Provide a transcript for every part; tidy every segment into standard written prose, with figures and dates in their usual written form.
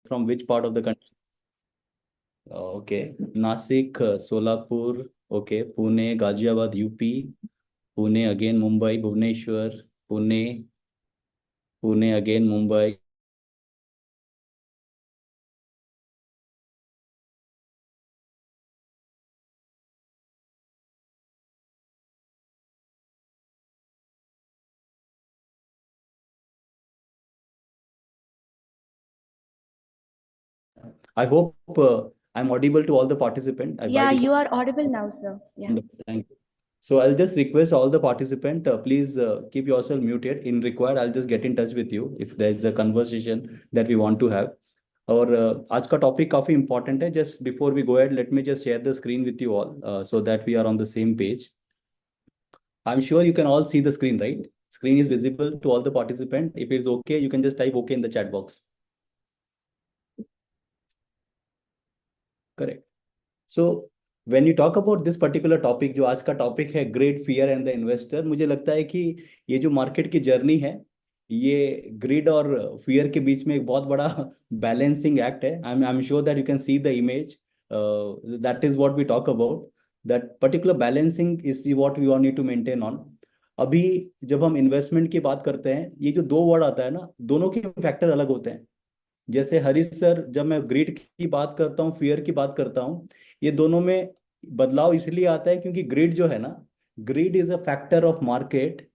from which part of the country? Okay, Nasik, Solapur, okay, Pune, Ghaziabad, UP, Pune again, Mumbai, Bhubaneswar, Pune, Pune again, Mumbai. I hope I'm audible to all the participants. I by Yeah, you default. are audible now, sir. Yeah. Thank you. So I'll just request all the participant, please keep yourself muted. In required, I'll just get in touch with you if there's a conversation that we want to have. और आज का topic काफी important है. Just before we go ahead, let me just share the screen with you all so that we are on the same page. I am sure you can all see the screen, right? Screen is visible to all the participant. If it's okay, you can just type okay in the chat box. Correct. So when you talk about this particular topic, जो आज का topic है, grade, fear and the investor, मुझे लगता है कि ये जो मार्केट की जर्नी है, ये ग्रीड और फियर के बीच में एक बहुत बड़ा बैलेंसिंग एक्ट है. I am sure that you can see the image. That is what we talk about. That particular balancing is what we all need to maintain on. अभी जब हम इन्वेस्टमेंट की बात करते हैं, ये जो दो वर्ड आता है ना, दोनों के फैक्टर अलग होते हैं. जैसे हरीश सर, जब मैं ग्रिड की बात करता हूँ, फियर की बात करता हूँ, ये दोनों में बदलाव इसलिए आता है क्योंकि ग्रिड जो है ना, greed is a factor of market.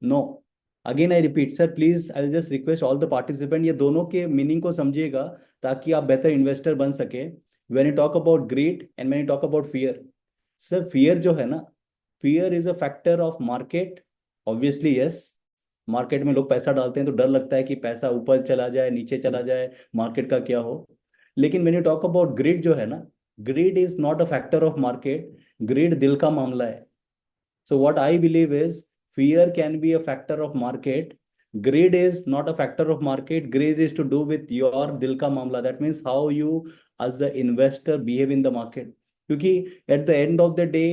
No, again I repeat sir, please I just request all the participant, ये दोनों के मीनिंग को समझिएगा ताकि आप बेहतर इन्वेस्टर बन सके. When you talk about grid and when you talk about fear, sir fear जो है ना, fear is a factor of market. Obviously yes, market में लोग पैसा डालते हैं तो डर लगता है कि पैसा ऊपर चला जाए, नीचे चला जाए, मार्केट का क्या हो. लेकिन when you talk about grid जो है ना, greed is not a factor of market. Grid दिल का मामला है. So what I believe is fear can be a factor of market. Greed is not a factor of market. Greed is to do with your dil ka mamla. That means how you as the investor behave in the market. क्योंकि at the end of the day,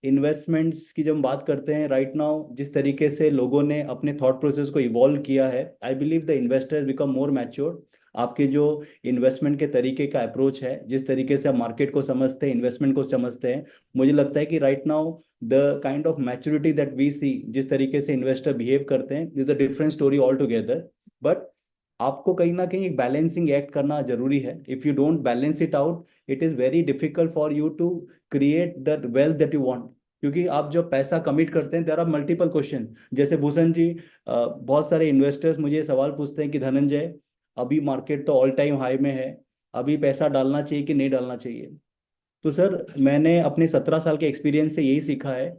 investments की जब हम बात करते हैं right now, जिस तरीके से लोगों ने अपने थॉट प्रोसेस को इवॉल्व किया है, I believe the investor become more mature. आपके जो इन्वेस्टमेंट के तरीके का अप्रोच है, जिस तरीके से आप मार्केट को समझते हैं, इन्वेस्टमेंट को समझते हैं, मुझे लगता है कि right now the kind of maturity that we see, जिस तरीके से इन्वेस्टर बिहेव करते हैं, is a different story all together. But आपको कहीं ना कहीं एक बैलेंसिंग एक्ट करना जरूरी है. If you don't balance it out, it is very difficult for you to create that wealth that you want. क्योंकि आप जब पैसा कमिट करते हैं, देयर आर मल्टीपल क्वेश्चन. जैसे भूषण जी, बहुत सारे इन्वेस्टर्स मुझे ये सवाल पूछते हैं कि धनंजय, अभी मार्केट तो ऑल टाइम हाई में है, अभी पैसा डालना चाहिए कि नहीं डालना चाहिए? तो सर, मैंने अपने 17 साल के एक्सपीरियंस से यही सीखा है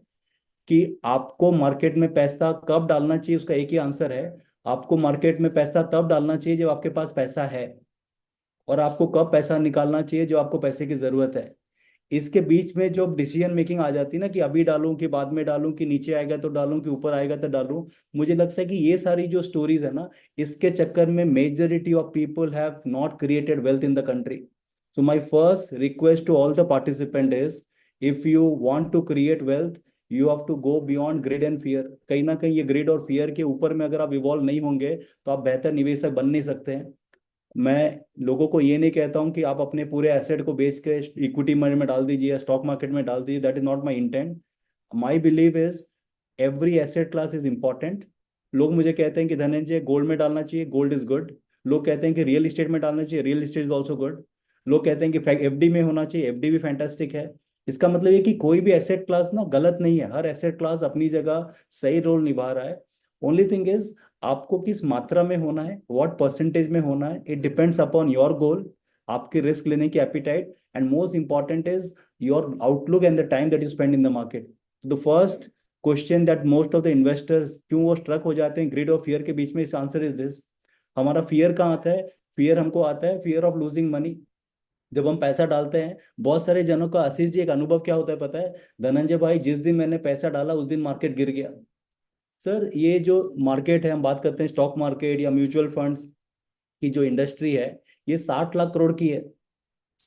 कि आपको मार्केट में पैसा कब डालना चाहिए, उसका एक ही आंसर है. आपको मार्केट में पैसा तब डालना चाहिए जब आपके पास पैसा है. और आपको कब पैसा निकालना चाहिए, जब आपको पैसे की जरूरत है. इसके बीच में जो डिसीजन मेकिंग आ जाती है ना, कि अभी डालूं कि बाद में डालूं, कि नीचे आएगा तो डालूं कि ऊपर आएगा तो डालूं, मुझे लगता है कि ये सारी जो स्टोरीज है ना, इसके चक्कर में majority of people have not created wealth in the country. So my first request to all the participant is, if you want to create wealth, you have to go beyond greed and fear. कहीं ना कहीं ये grid और fear के ऊपर में अगर आप इवॉल्व नहीं होंगे, तो आप बेहतर निवेशक बन नहीं सकते हैं. मैं लोगों को ये नहीं कहता हूं कि आप अपने पूरे एसेट को बेच के इक्विटी में डाल दीजिए, स्टॉक मार्केट में डाल दीजिए. That is not my intent. My believe is every asset class is important. लोग मुझे कहते हैं कि धनंजय, गोल्ड में डालना चाहिए, गोल्ड इज गुड. लोग कहते हैं कि रियल इस्टेट में डालना चाहिए, real estate is also good. लोग कहते हैं कि एफडी में होना चाहिए, एफडी भी फैंटास्टिक है. इसका मतलब ये कि कोई भी एसेट क्लास ना गलत नहीं है. हर एसेट क्लास अपनी जगह सही रोल निभा रहा है. ओनली थिंग इज, आपको किस मात्रा में होना है, व्हाट परसेंटेज में होना है, it depends upon your goal, आपके रिस्क लेने की appetite, and most important is your outlook and the time that you spend in the market. The first question that most of the investors क्यों वो struck हो जाते हैं grid और fear के बीच में, इस आंसर इज दिस. हमारा फियर कहाँ आता है? फियर हमको आता है फियर ऑफ लूजिंग मनी. जब हम पैसा डालते हैं, बहुत सारे जनों का, आशीष जी, एक अनुभव क्या होता है पता है? धनंजय भाई, जिस दिन मैंने पैसा डाला उस दिन मार्केट गिर गया. सर, ये जो मार्केट है, हम बात करते हैं स्टॉक मार्केट या म्यूचुअल फंड्स की जो इंडस्ट्री है, ये 60 लाख करोड़ की है.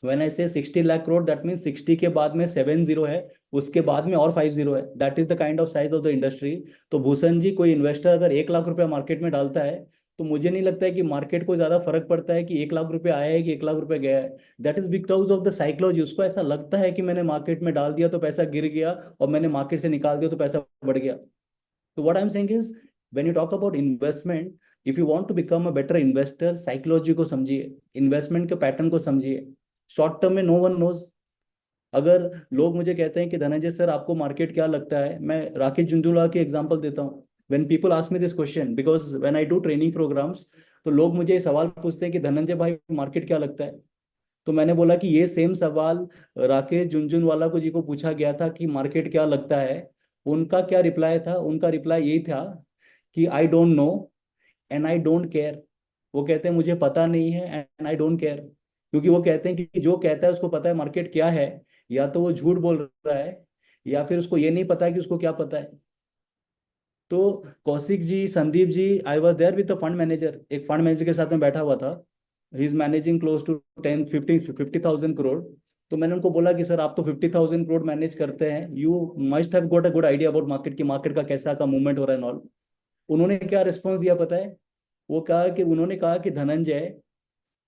व्हेन आई से 60 लाख करोड़, दैट मीन 60 के बाद में 70 है, उसके बाद में और 50 है. That is the kind of size of the industry. तो भूषण जी, कोई इन्वेस्टर अगर 1 लाख रुपया मार्केट में डालता है, तो मुझे नहीं लगता है कि मार्केट को ज्यादा फर्क पड़ता है कि 1 लाख रुपए आया है कि 1 लाख रुपए गया है। That is because of the psychology. उसको ऐसा लगता है कि मैंने मार्केट में डाल दिया तो पैसा गिर गया, और मैंने मार्केट से निकाल दिया तो पैसा बढ़ गया। तो what I am saying is, when you talk about investment, if you want to become a better investor, psychology को समझिए, इन्वेस्टमेंट के पैटर्न को समझिए। शॉर्ट टर्म में नो वन नोज। अगर लोग मुझे कहते हैं कि धनंजय सर आपको मार्केट क्या लगता है, मैं राकेश झुंझुनवाला की एग्जांपल देता हूँ। When people ask me this question, because when I do training programmes, तो लोग मुझे ये सवाल पूछते हैं कि धनंजय भाई मार्केट क्या लगता है। तो मैंने बोला कि ये सेम सवाल राकेश झुनझुनवाला को जी को पूछा गया था कि मार्केट क्या लगता है। उनका क्या रिप्लाई था? उनका रिप्लाई यही था कि I don't know and I don't care. वो कहते हैं मुझे पता नहीं है एंड आई डोंट केयर। क्योंकि वो कहते हैं कि जो कहता है उसको पता है मार्केट क्या है, या तो वो झूठ बोल रहा है, या फिर उसको ये नहीं पता है कि उसको क्या पता है। तो Kaushik ji, Sandeep ji, I was there with the fund manager. एक फंड मैनेजर के साथ में बैठा हुआ था। He is managing close to 10 15 50,000 crore. तो मैंने उनको बोला कि सर आप तो 50,000 करोड़ मैनेज करते हैं, you must have got a good idea about market की, मार्केट का कैसा का मूवमेंट हो रहा है ऑल। उन्होंने क्या रिस्पॉन्स दिया पता है? उन्होंने कहा कि धनंजय,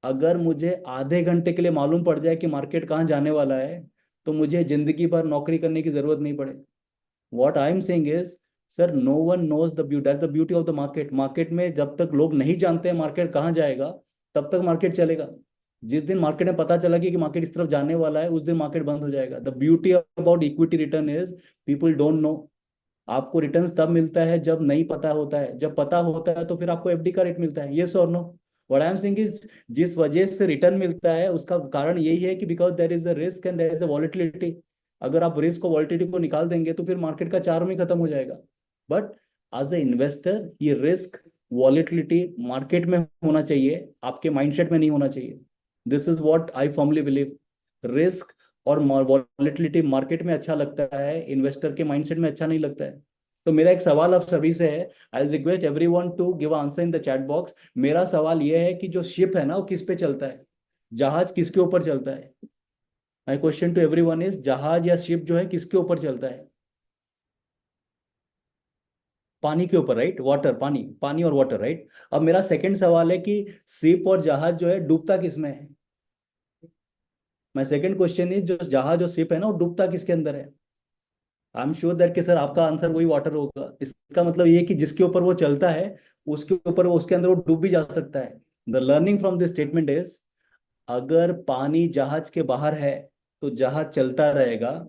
अगर मुझे आधे घंटे के लिए मालूम पड़ जाए कि मार्केट कहाँ जाने वाला है, तो मुझे जिंदगी भर नौकरी करने की जरूरत नहीं पड़े। What I am saying is, sir no one knows the beauty, that's the beauty of the market. Market में जब तक लोग नहीं जानते हैं मार्केट कहाँ जाएगा, तब तक मार्केट चलेगा। जिस दिन मार्केट में पता चला कि मार्केट इस तरफ जाने वाला है, उस दिन मार्केट बंद हो जाएगा। The beauty about equity return is, people don't know. आपको रिटर्न्स तब मिलता है जब नहीं पता होता है, जब पता होता है तो फिर आपको एफडी का रेट मिलता है, यस और no? What I am saying is, जिस वजह से रिटर्न मिलता है उसका कारण यही है कि because there is a risk and there is a volatility. अगर आप रिस्क और वॉलिटिलिटी को निकाल देंगे तो फिर मार्केट का चार्म ही खत्म हो जाएगा। बट एज ए इन्वेस्टर, ये रिस्क वॉलिटिलिटी मार्केट में होना चाहिए, आपके माइंडसेट में नहीं होना चाहिए। This is what I firmly believe. Risk और वॉलेटिलिटी मार्केट में अच्छा लगता है, इन्वेस्टर के माइंडसेट में अच्छा नहीं लगता है। तो मेरा एक सवाल आप सभी से है, I request everyone to give answer in the chat box. मेरा सवाल ये है कि जो शिप है ना वो किस पे चलता है, जहाज किसके ऊपर चलता है? My question to everyone is, जहाज या शिप जो है किसके ऊपर चलता है? पानी के ऊपर, राइट? वाटर, पानी, पानी और वाटर, राइट? अब मेरा सेकंड सवाल है कि शिप और जहाज जो है डूबता किस में है? माय सेकंड क्वेश्चन इज, जो जहाज और शिप है ना वो डूबता किसके अंदर है? आई एम श्योर दैट कि सर आपका आंसर वही वाटर होगा। इसका मतलब ये है कि जिसके ऊपर वो चलता है, उसके ऊपर वो, उसके अंदर वो डूब भी जा सकता है। The learning from this statement is, अगर पानी जहाज के बाहर है तो जहाज चलता रहेगा,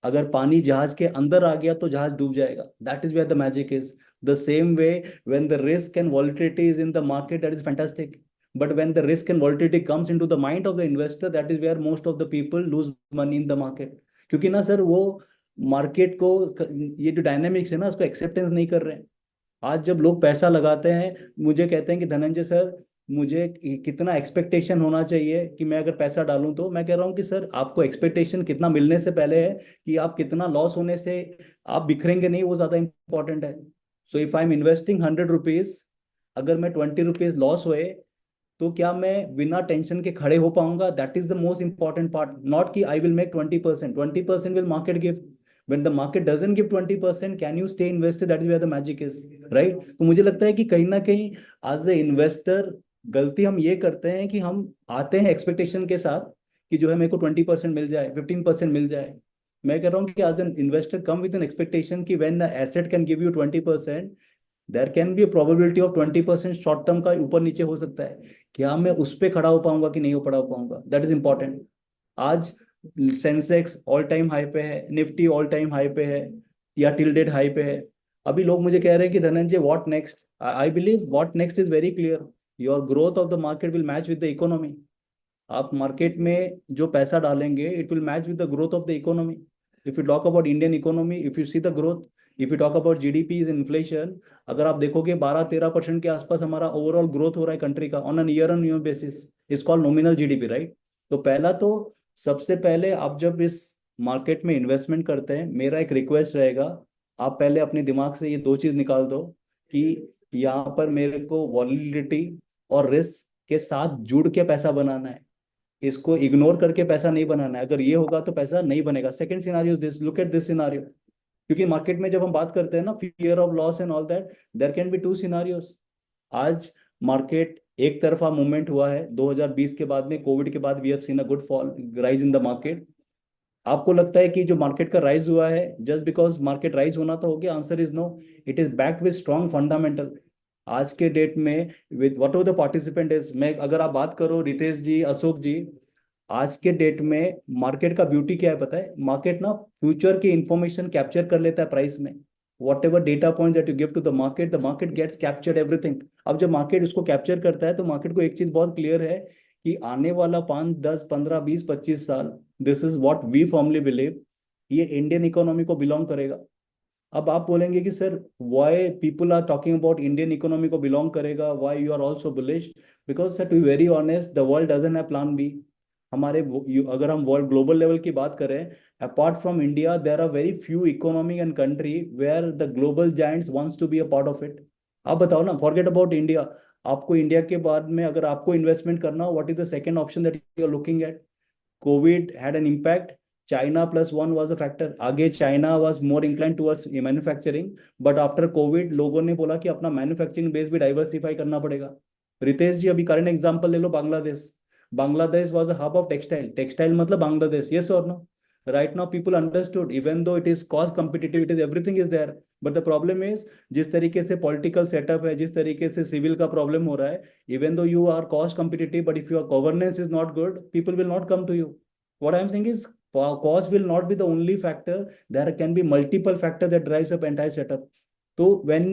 अगर पानी जहाज के अंदर आ गया तो जहाज डूब जाएगा। That is where the magic is. The same way, when the risk and volatility is in the market, that is fantastic. But when the risk and volatility comes into the mind of the investor, that is where most of the people lose money in the market. क्योंकि ना sir वो market को, ये जो dynamics है ना उसको acceptance नहीं कर रहे हैं। आज जब लोग पैसा लगाते हैं, मुझे कहते हैं कि धनंजय सर मुझे कितना एक्सपेक्टेशन होना चाहिए कि मैं अगर पैसा डालूं, तो मैं कह रहा हूं कि सर आपको एक्सपेक्टेशन कितना मिलने से पहले है कि आप कितना लॉस होने से आप बिखरेंगे नहीं, वो ज्यादा इंपॉर्टेंट है। So if I am investing 100 rupees, अगर मैं 20 रुपीज लॉस हुए, तो क्या मैं बिना टेंशन के खड़े हो पाऊंगा? That is the most important part. Not कि I will make 20%, 20% will market give. when the market doesn't give 20%, can you stay invested? That is where the magic is, right? तो मुझे लगता है कि कहीं ना कहीं एज ए इन्वेस्टर गलती हम ये करते हैं कि हम आते हैं एक्सपेक्टेशन के साथ कि जो है मेरे को 20% मिल जाए, 15% मिल जाए। मैं कह रहा हूँ कि as an investor come with an expectation कि when asset can give you 20%, there can be a probability of 20% short term का ऊपर नीचे हो सकता है। क्या मैं उस पर खड़ा हो पाऊंगा कि नहीं हो पड़ा हो पाऊंगा, दैट इज इंपॉर्टेंट। आज सेंसेक्स ऑल टाइम हाई पे है, निफ्टी ऑल टाइम हाई पे है, या टिल हाई पे है। अभी लोग मुझे कह रहे हैं कि Dhananjay what next? I believe what next is very clear. Your growth of the market will match with the economy. आप मार्केट में जो पैसा डालेंगे, it will match with the growth of the economy. If you talk about Indian economy, if you see the growth, if you talk about GDP is inflation, अगर आप देखोगे 12-13% के आसपास हमारा ओवरऑल ग्रोथ हो रहा है कंट्री का on year basis, is called nominal GDP, right? तो पहला तो, सबसे पहले आप जब इस मार्केट में इन्वेस्टमेंट करते हैं, मेरा एक रिक्वेस्ट रहेगा, आप पहले अपने दिमाग से ये दो चीज निकाल दो कि यहाँ पर मेरे को वॉलिटिलिटी और रिस्क के साथ जुड़ के पैसा बनाना है, इसको इग्नोर करके पैसा नहीं बनाना है। अगर ये होगा तो पैसा नहीं बनेगा। Second scenario this, look at this scenario. क्योंकि मार्केट में जब हम बात करते हैं ना fear of loss and all that, there can be two scenarios. आज मार्केट एक तरफा मूवमेंट हुआ है 2020 के बाद में, कोविड के बाद we have seen a good fall rise in the market. आपको लगता है कि जो मार्केट का राइज हुआ है जस्ट बिकॉज मार्केट राइज होना तो हो गया? Answer is no. It is backed with strong fundamental. आज के डेट में with whatever the participant is, मैं अगर आप बात करो रितेश जी, अशोक जी, आज के डेट में मार्केट का ब्यूटी क्या है पता है? मार्केट ना फ्यूचर की इंफॉर्मेशन कैप्चर कर लेता है प्राइस में। Whatever data point that you give to the market gets captured everything. अब जब मार्केट उसको कैप्चर करता है तो मार्केट को एक चीज बहुत क्लियर है कि आने वाला 5, 10, 15, 20, 25 साल, this is what we formally believe, ये इंडियन इकोनॉमी को बिलोंग करेगा। अब आप बोलेंगे कि sir why people are talking about Indian economy को बिलोंग करेगा, why you are also bullish? Because sir to be very honest the world doesn't have plan B. अगर हम वर्ल्ड ग्लोबल लेवल की बात करें, apart from India there are very few economy and country where the global giants wants to be a part of it. आप बताओ ना, forget about India, आपको India के बाद में अगर आपको इन्वेस्टमेंट करना हो, what is the second option that you are looking at? COVID had an impact. China+1 was a factor. आगे China was more inclined towards manufacturing, but after COVID लोगों ने बोला कि अपना मैन्युफैक्चरिंग बेस भी डाइवर्सिफाई करना पड़ेगा। रितेश जी अभी करंट एग्जांपल ले लो, Bangladesh. Bangladesh was a hub of textile, textile मतलब बांग्लादेश, यस और no? Right now people understood even though it is cost competitive, it is everything is there, but the problem is जिस तरीके से पॉलिटिकल सेटअप है, जिस तरीके से सिविल का प्रॉब्लम हो रहा है, even though you are cost competitive but if your governance is not good, people will not come to you. What I'm saying is cost will not be the only factor. There can be multiple factors that drives up entire setup. तो when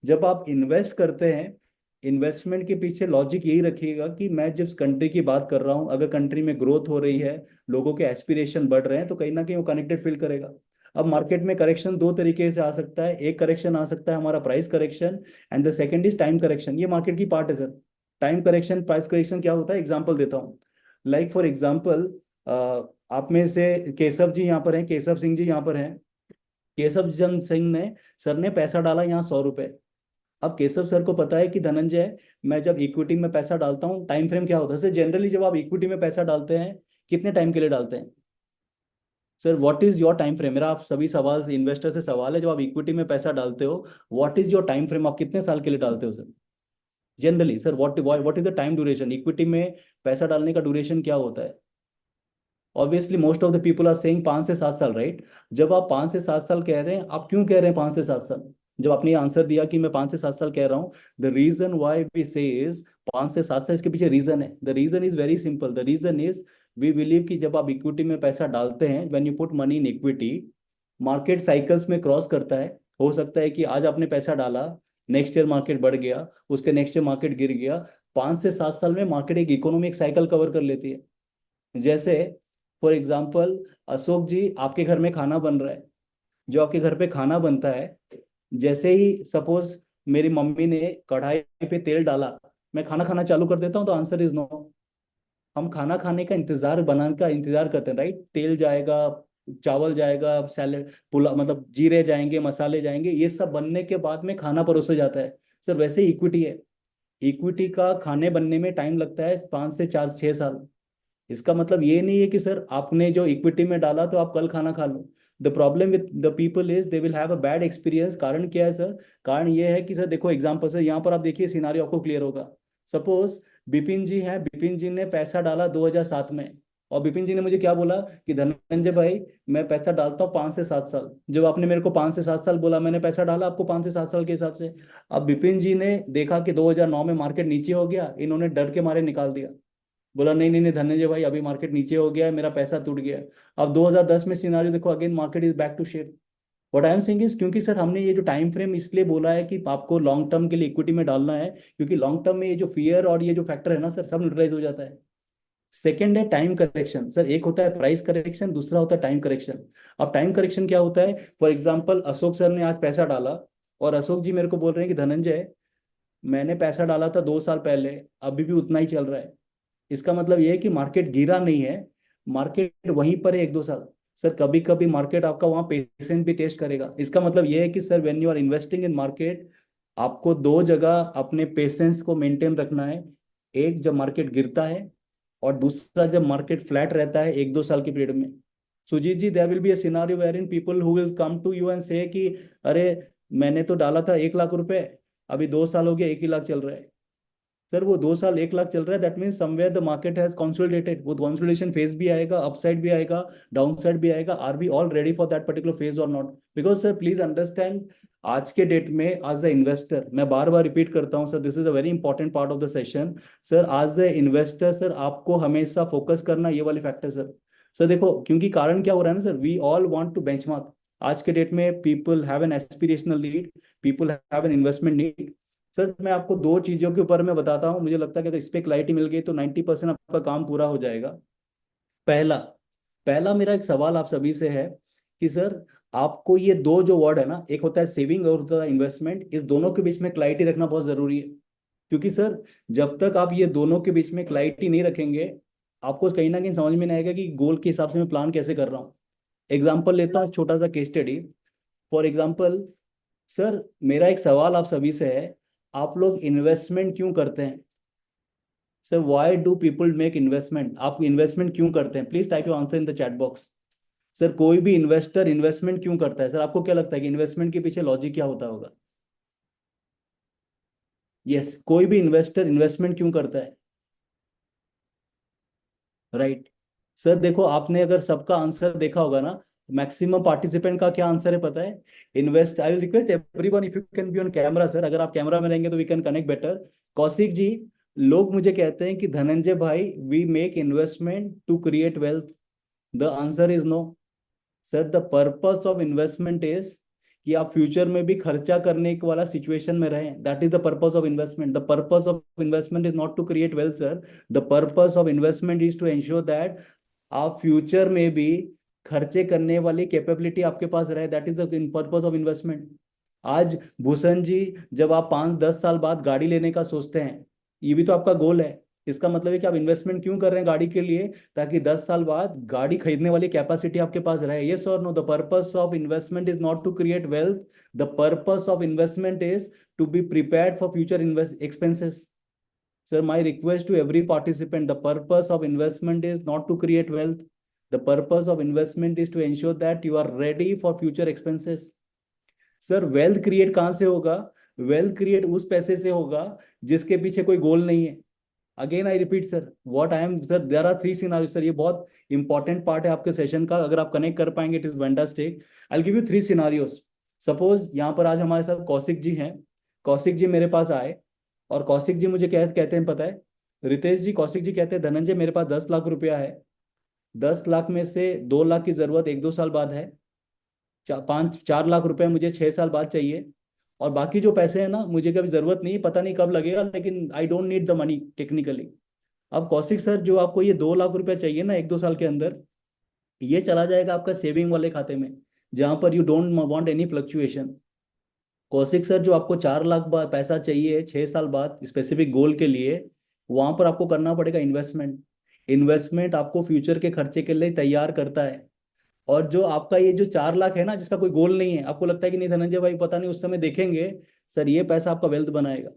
जब आप invest करते हैं, investment के पीछे logic यही रखिएगा कि मैं जिस कंट्री की बात कर रहा हूँ, अगर कंट्री में ग्रोथ हो रही है, लोगों के एस्पिरेशन बढ़ रहे हैं, तो कहीं ना कहीं वो कनेक्टेड फील करेगा। अब मार्केट में करेक्शन दो तरीके से आ सकता है। एक करेक्शन आ सकता है हमारा price correction, and the second is time correction. ये मार्केट की पार्ट है sir. Time correction, price correction क्या होता है? एग्जांपल देता हूँ। लाइक फॉर एग्जांपल, आप में से केशव जी यहाँ पर हैं, केशव सिंह जी यहाँ पर हैं। केशव चंद सिंह ने, सर ने पैसा डाला यहाँ 100 रुपए। अब केशव सर को पता है कि धनंजय, मैं जब इक्विटी में पैसा डालता हूँ, टाइम फ्रेम क्या होता है सर? जनरली जब आप इक्विटी में पैसा डालते हैं, कितने टाइम के लिए डालते हैं sir? What is your time frame? मेरा आप सभी सवाल इन्वेस्टर से सवाल है, जब आप इक्विटी में पैसा डालते हो, what is your time frame? आप कितने साल के लिए डालते हो sir generally? Sir what is the time duration? Equity में पैसा डालने का ड्यूरेशन क्या होता है? Obviously most of the people are saying 5 से 7 साल, राइट? जब आप 5 से 7 साल कह रहे हैं, आप क्यों कह रहे हैं 5 से 7 साल? जब आपने आंसर दिया कि मैं 5 से 7 साल कह रहा हूँ, the reason why we say is 5 से 7 साल, इसके पीछे रीजन है। The reason is very simple. The reason is we believe कि जब आप इक्विटी में पैसा डालते हैं, when you put money in equity, market cycles में क्रॉस करता है। हो सकता है कि आज आपने पैसा डाला, नेक्स्ट ईयर मार्केट बढ़ गया, उसके नेक्स्ट ईयर मार्केट गिर गया। 5 से 7 साल में मार्केट एक इकोनॉमिक साइकिल कवर कर लेती है। जैसे फॉर एग्जाम्पल, अशोक जी आपके घर में खाना बन रहा है, जो आपके घर पे खाना बनता है, जैसे ही सपोज मेरी मम्मी ने कढ़ाई पे तेल डाला, मैं खाना खाना चालू कर देता हूँ, तो आंसर इज नो। हम खाना खाने का इंतजार, बनाने का इंतजार करते हैं, राइट? तेल जाएगा, चावल जाएगा, सैलेड, पुलाव, मतलब जीरे जाएंगे, मसाले जाएंगे, ये सब बनने के बाद में खाना परोसा जाता है। सर वैसे ही इक्विटी है। इक्विटी का खाने बनने में टाइम लगता है 5 से 4, 6 साल। इसका मतलब ये नहीं है कि सर आपने जो इक्विटी में डाला तो आप कल खाना खा लो। The problem with the people is they will have a bad experience. कारण क्या है सर? कारण ये है कि सर देखो एग्जांपल सर, यहाँ पर आप देखिए, सिनारियो आपको क्लियर होगा। सपोज बिपिन जी हैं, बिपिन जी ने पैसा डाला 2007 में, और बिपिन जी ने मुझे क्या बोला कि धनंजय भाई, मैं पैसा डालता हूँ 5 से 7 साल। जब आपने मेरे को 5 से 7 साल बोला, मैंने पैसा डाला आपको 5 से 7 साल के हिसाब से। अब बिपिन जी ने देखा कि 2009 में मार्केट नीचे हो गया, इन्होंने डर के मारे निकाल दिया, बोला नहीं नहीं नहीं धनंजय भाई, अभी मार्केट नीचे हो गया है, मेरा पैसा टूट गया है। अब 2010 में सिनारियो देखो, again market is back to shape. What I am saying is, क्योंकि सर हमने ये जो टाइम फ्रेम इसलिए बोला है कि आपको लॉन्ग टर्म के लिए इक्विटी में डालना है, क्योंकि लॉन्ग टर्म में ये जो फियर और ये जो फैक्टर है ना सर, सब न्यूट्रलाइज हो जाता है। सेकेंड है टाइम करेक्शन। सर एक होता है प्राइस करेक्शन, दूसरा होता है टाइम करेक्शन। अब टाइम करेक्शन क्या होता है? फॉर एग्जाम्पल अशोक सर ने आज पैसा डाला, और अशोक जी मेरे को बोल रहे हैं कि धनंजय, मैंने पैसा डाला था 2 साल पहले, अभी भी उतना ही चल रहा है। इसका मतलब ये है कि मार्केट गिरा नहीं है, मार्केट वहीं पर है 1, 2 साल। सर कभी कभी मार्केट आपका वहां पेशेंस भी टेस्ट करेगा। इसका मतलब ये है कि sir when you are investing in market, आपको दो जगह अपने पेशेंस को मेंटेन रखना है। एक जब मार्केट गिरता है, और दूसरा जब मार्केट फ्लैट रहता है 1, 2 साल की पीरियड में। Sujit ji, there will be a scenario where in people who will come to you and say कि अरे मैंने तो डाला था 1 लाख रुपए, अभी 2 साल हो गया 1 ही लाख चल रहा है। सर वो 2 साल 1 लाख चल रहा है, that means somewhere the market has consolidated. वो कंसोलिडेशन फेज भी आएगा, अपसाइड भी आएगा, डाउन साइड भी आएगा। Are we all ready for that particular phase और not? Because sir please understand, आज के डेट में एज अ इन्वेस्टर, मैं बार बार रिपीट करता हूँ sir, this is a very important part of the session. Sir as a investor sir, आपको हमेशा focus करना ये वाले फैक्टर सर। सर देखो, क्योंकि कारण क्या हो रहा है ना sir, we all want to benchmark. आज के डेट में people have an aspirational need, people have an investment need. Sir मैं आपको दो चीजों के ऊपर मैं बताता हूँ, मुझे लगता है कि अगर इस पे क्लैरिटी मिल गई तो 90% आपका काम पूरा हो जाएगा। पहला पहला मेरा एक सवाल आप सभी से है कि सर, आपको ये दो जो वर्ड है ना, एक होता है सेविंग और होता है इन्वेस्टमेंट, इस दोनों के बीच में क्लैरिटी रखना बहुत जरूरी है। क्योंकि सर, जब तक आप ये दोनों के बीच में क्लैरिटी नहीं रखेंगे, आपको कहीं ना कहीं समझ में नहीं आएगा कि गोल के हिसाब से मैं प्लान कैसे कर रहा हूँ। एग्जाम्पल लेता हूँ, छोटा सा case study. For example sir, मेरा एक सवाल आप सभी से है, आप लोग इन्वेस्टमेंट क्यों करते हैं? Sir why do people make investment? आप इन्वेस्टमेंट क्यों करते हैं? Please type your answer in the chat box. Sir कोई भी इन्वेस्टर इन्वेस्टमेंट क्यों करता है? सर आपको क्या लगता है कि इन्वेस्टमेंट के पीछे लॉजिक क्या होता होगा? यस, कोई भी इन्वेस्टर इन्वेस्टमेंट क्यों करता है? राइट। सर देखो, आपने अगर सबका आंसर देखा होगा ना, मैक्सिमम पार्टिसिपेंट का क्या आंसर है पता है? Invest, I will request everyone if you can be on camera sir, अगर आप कैमरा में रहेंगे तो we can connect better. Kaushik ji, लोग मुझे कहते हैं कि धनंजय भाई, we make investment to create wealth. The answer is no. Sir the purpose of investment is कि आप फ्यूचर में भी खर्चा करने के वाला सिचुएशन में रहें, that is the purpose of investment. The purpose of investment is not to create wealth sir, the purpose of investment is to ensure that आप फ्यूचर में भी खर्चे करने वाली कैपेबिलिटी आपके पास रहे, that is the purpose of investment. आज भूषण जी, जब आप 5-10 साल बाद गाड़ी लेने का सोचते हैं, ये भी तो आपका गोल है। इसका मतलब है कि आप इन्वेस्टमेंट क्यों कर रहे हैं गाड़ी के लिए? ताकि 10 साल बाद गाड़ी खरीदने वाली कैपेसिटी आपके पास रहे। यस और no? The purpose of investment is not to create wealth, the purpose of investment is to be prepared for future invest expenses. Sir, my request to every participant, the purpose of investment is not to create wealth. The purpose of investment is to ensure that you are ready for future expenses. Sir wealth create कहाँ से होगा? Wealth create उस पैसे से होगा जिसके पीछे कोई गोल नहीं है। Again I repeat sir, what I am sir, there are 3 scenario sir, ये बहुत इंपॉर्टेंट पार्ट है आपके सेशन का, अगर आप कनेक्ट कर पाएंगे it is fantastic. I will give you 3 scenarios. Suppose यहाँ पर आज हमारे साथ कौशिक जी हैं। कौशिक जी मेरे पास आए और कौशिक जी मुझे क्या कहते हैं पता है? रितेश जी, कौशिक जी कहते हैं धनंजय मेरे पास 10 लाख रुपया है, 10 लाख में से 2 लाख की जरूरत 1-2 साल बाद है, 4 लाख रुपए मुझे 6 साल बाद चाहिए, और बाकी जो पैसे हैं ना, मुझे कभी जरूरत नहीं, पता नहीं कब लगेगा, लेकिन I don't need the money technically. अब कौशिक सर, जो आपको ये 2 लाख रुपया चाहिए ना 1-2 साल के अंदर, ये चला जाएगा आपका सेविंग वाले खाते में, जहां पर you don't want any fluctuation. Kaushik sir, जो आपको 4 लाख पैसा चाहिए 6 साल बाद स्पेसिफिक गोल के लिए, वहां पर आपको करना पड़ेगा इन्वेस्टमेंट। इन्वेस्टमेंट आपको फ्यूचर के खर्चे के लिए तैयार करता है। और जो आपका ये जो 4 लाख है ना, जिसका कोई गोल नहीं है, आपको लगता है कि नहीं धनंजय भाई पता नहीं उस समय देखेंगे, सर ये पैसा आपका वेल्थ बनाएगा।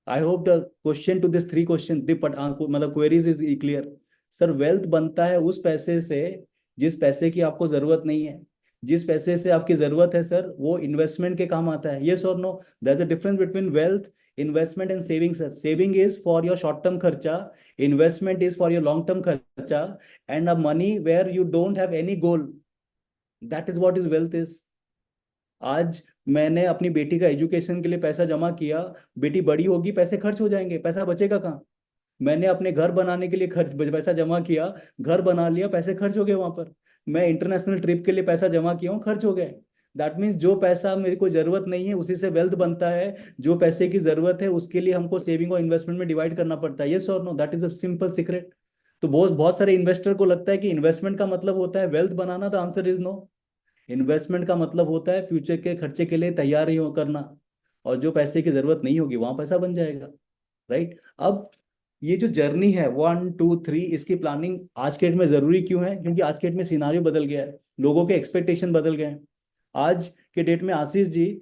I hope the question to this 3 question मतलब queries is clear. Sir wealth बनता है उस पैसे से जिस पैसे की आपको जरूरत नहीं है। जिस पैसे से आपकी जरूरत है सर, वो इन्वेस्टमेंट के काम आता है। यस और no? That's a difference between wealth, investment and saving sir. Saving is for your short term खर्चा, investment is for your long term खर्चा, and a money where you don't have any goal, that is what is wealth is. आज मैंने अपनी बेटी का education के लिए पैसा जमा किया, बेटी बड़ी होगी, पैसे खर्च हो जाएंगे, पैसा बचेगा कहाँ? मैंने अपने घर बनाने के लिए खर्च पैसा जमा किया, घर बना लिया, पैसे खर्च हो गए वहां पर। मैं इंटरनेशनल ट्रिप के लिए पैसा जमा किया हूँ, खर्च हो गए। दैट मीन्स जो पैसा मेरे को जरूरत नहीं है उसी से वेल्थ बनता है, जो पैसे की जरूरत है उसके लिए हमको सेविंग और इन्वेस्टमेंट में डिवाइड करना पड़ता है। यस और no? That is a simple secret. तो बहुत बहुत सारे इन्वेस्टर को लगता है कि इन्वेस्टमेंट का मतलब होता है वेल्थ बनाना, the answer is no. Investment का मतलब होता है फ्यूचर के खर्चे के लिए तैयारी हो करना, और जो पैसे की जरूरत नहीं होगी वहां पैसा बन जाएगा। राइट। अब ये जो जर्नी है 1 2 3, इसकी प्लानिंग आज के डेट में जरूरी क्यों है? क्योंकि आज के डेट में सिनारियो बदल गया है, लोगों के एक्सपेक्टेशन बदल गए हैं। आज के डेट में आशीष जी,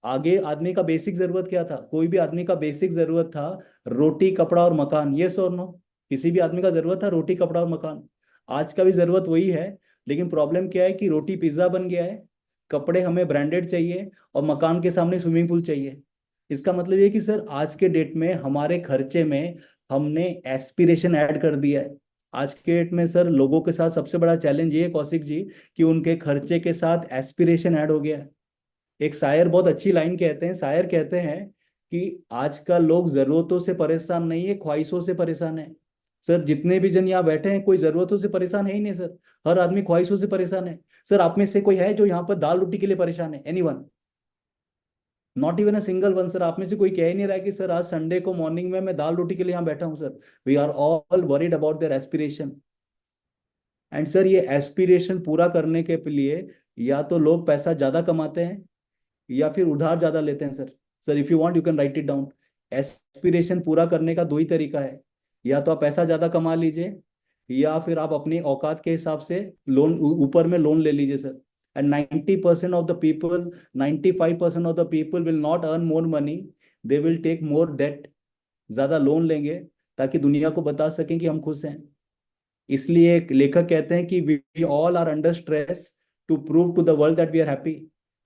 आगे आदमी का बेसिक जरूरत क्या था? कोई भी आदमी का बेसिक जरूरत था रोटी कपड़ा और मकान। यस और नो? किसी भी आदमी का जरूरत था रोटी कपड़ा और मकान। आज का भी जरूरत वही है, लेकिन प्रॉब्लम क्या है कि रोटी पिज्जा बन गया है, कपड़े हमें ब्रांडेड चाहिए, और मकान के सामने स्विमिंग पूल चाहिए। इसका मतलब ये कि सर आज के डेट में हमारे खर्चे में हमने एस्पिरेशन ऐड कर दिया है। आज के डेट में सर लोगों के साथ सबसे बड़ा चैलेंज ये है कौशिक जी, कि उनके खर्चे के साथ एस्पिरेशन ऐड हो गया है। एक शायर बहुत अच्छी लाइन कहते हैं, शायर कहते हैं कि आज का लोग जरूरतों से परेशान नहीं है, ख्वाहिशों से परेशान है। सर जितने भी जन यहाँ बैठे हैं कोई जरूरतों से परेशान है ही नहीं सर, हर आदमी ख्वाहिशों से परेशान है। सर आप में से कोई है जो यहाँ पर दाल रोटी के लिए परेशान है? Anyone? Not even a single one sir. आप में से कोई कह ही नहीं रहा है कि सर आज संडे को मॉर्निंग में मैं दाल रोटी के लिए यहाँ बैठा हूँ sir. We are all worried about their aspiration. And sir ये एस्पिरेशन पूरा करने के लिए या तो लोग पैसा ज्यादा कमाते हैं या फिर उधार ज्यादा लेते हैं sir. Sir if you want you can write it down. Aspiration पूरा करने का दो ही तरीका है, या तो आप पैसा ज्यादा कमा लीजिए या फिर आप अपनी औकात के हिसाब से लोन ऊपर में लोन ले लीजिए sir. And 90% of the people, 95% of the people will not earn more money, they will take more debt. ज्यादा लोन लेंगे ताकि दुनिया को बता सकें कि हम खुश हैं। इसलिए एक लेखक कहते हैं कि we all are under stress to prove to the world that we are happy.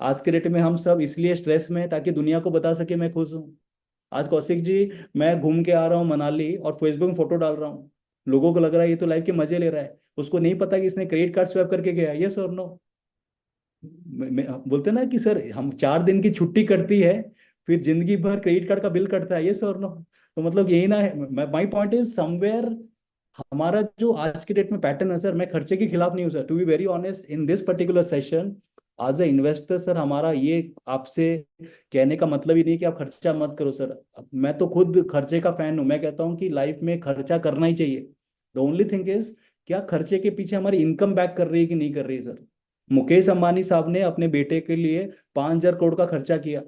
आज के डेट में हम सब इसलिए स्ट्रेस में हैं ताकि दुनिया को बता सके मैं खुश हूँ। आज कौशिक जी मैं घूम के आ रहा हूँ मनाली और फेसबुक में फोटो डाल रहा हूँ, लोगों को लग रहा है ये तो लाइफ के मजे ले रहा है, उसको नहीं पता कि इसने क्रेडिट कार्ड स्वैप करके गया। यस और नो? बोलते ना कि सर हम 4 दिन की छुट्टी करती है, फिर जिंदगी भर क्रेडिट कार्ड का बिल कटता है। यस और नो? तो मतलब यही ना है, माई पॉइंट इज समवेयर हमारा जो आज के डेट में पैटर्न है सर, मैं खर्चे के खिलाफ नहीं हूँ sir, to be very honest in this particular session. As a investor sir हमारा ये आपसे कहने का मतलब ही नहीं कि आप खर्चा मत करो सर। मैं तो खुद खर्चे का फैन हूँ, मैं कहता हूँ कि लाइफ में खर्चा करना ही चाहिए। द ओनली थिंग इज क्या खर्चे के पीछे हमारी इनकम बैक कर रही है कि नहीं कर रही है सर। मुकेश अंबानी साहब ने अपने बेटे के लिए 5,000 करोड़ का खर्चा किया।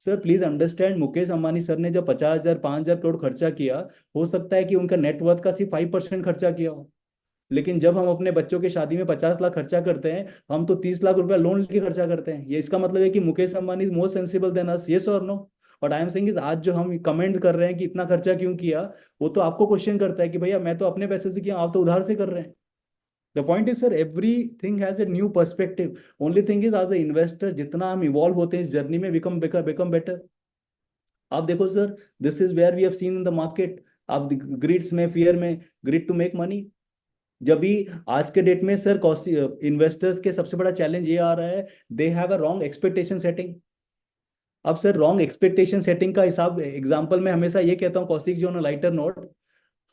Sir please understand, Mukesh Ambani sir ने जब 50,000 5,000 करोड़ खर्चा किया, हो सकता है कि उनका नेटवर्थ का सिर्फ 5% खर्चा किया हो। लेकिन जब हम अपने बच्चों की शादी में 50 लाख खर्चा करते हैं, हम तो 30 लाख रुपया लोन लेके खर्चा करते हैं। ये इसका मतलब है कि Mukesh Ambani is more sensible than us. Yes और नो? और आई एम सेइंग इज आज जो हम कमेंट कर रहे हैं कि इतना खर्चा क्यों किया, वो तो आपको क्वेश्चन करता है कि भैया मैं तो अपने पैसे से किया, आप तो उधार से कर रहे हैं। The point is sir everything has a new perspective. Only thing is as a investor जितना हम इवॉल्व होते हैं इस जर्नी में, बिकम बिकम बेटर। आप देखो sir, this is where we have seen in the market. आप ग्रिड्स में, फियर में, ग्रिड टू मेक मनी। जब भी आज के डेट में सर इन्वेस्टर्स के सबसे बड़ा चैलेंज ये आ रहा है, they have a wrong expectation setting. अब सर रॉन्ग एक्सपेक्टेशन सेटिंग का हिसाब एग्जांपल मैं हमेशा ये कहता हूँ Kaushik ji on lighter note,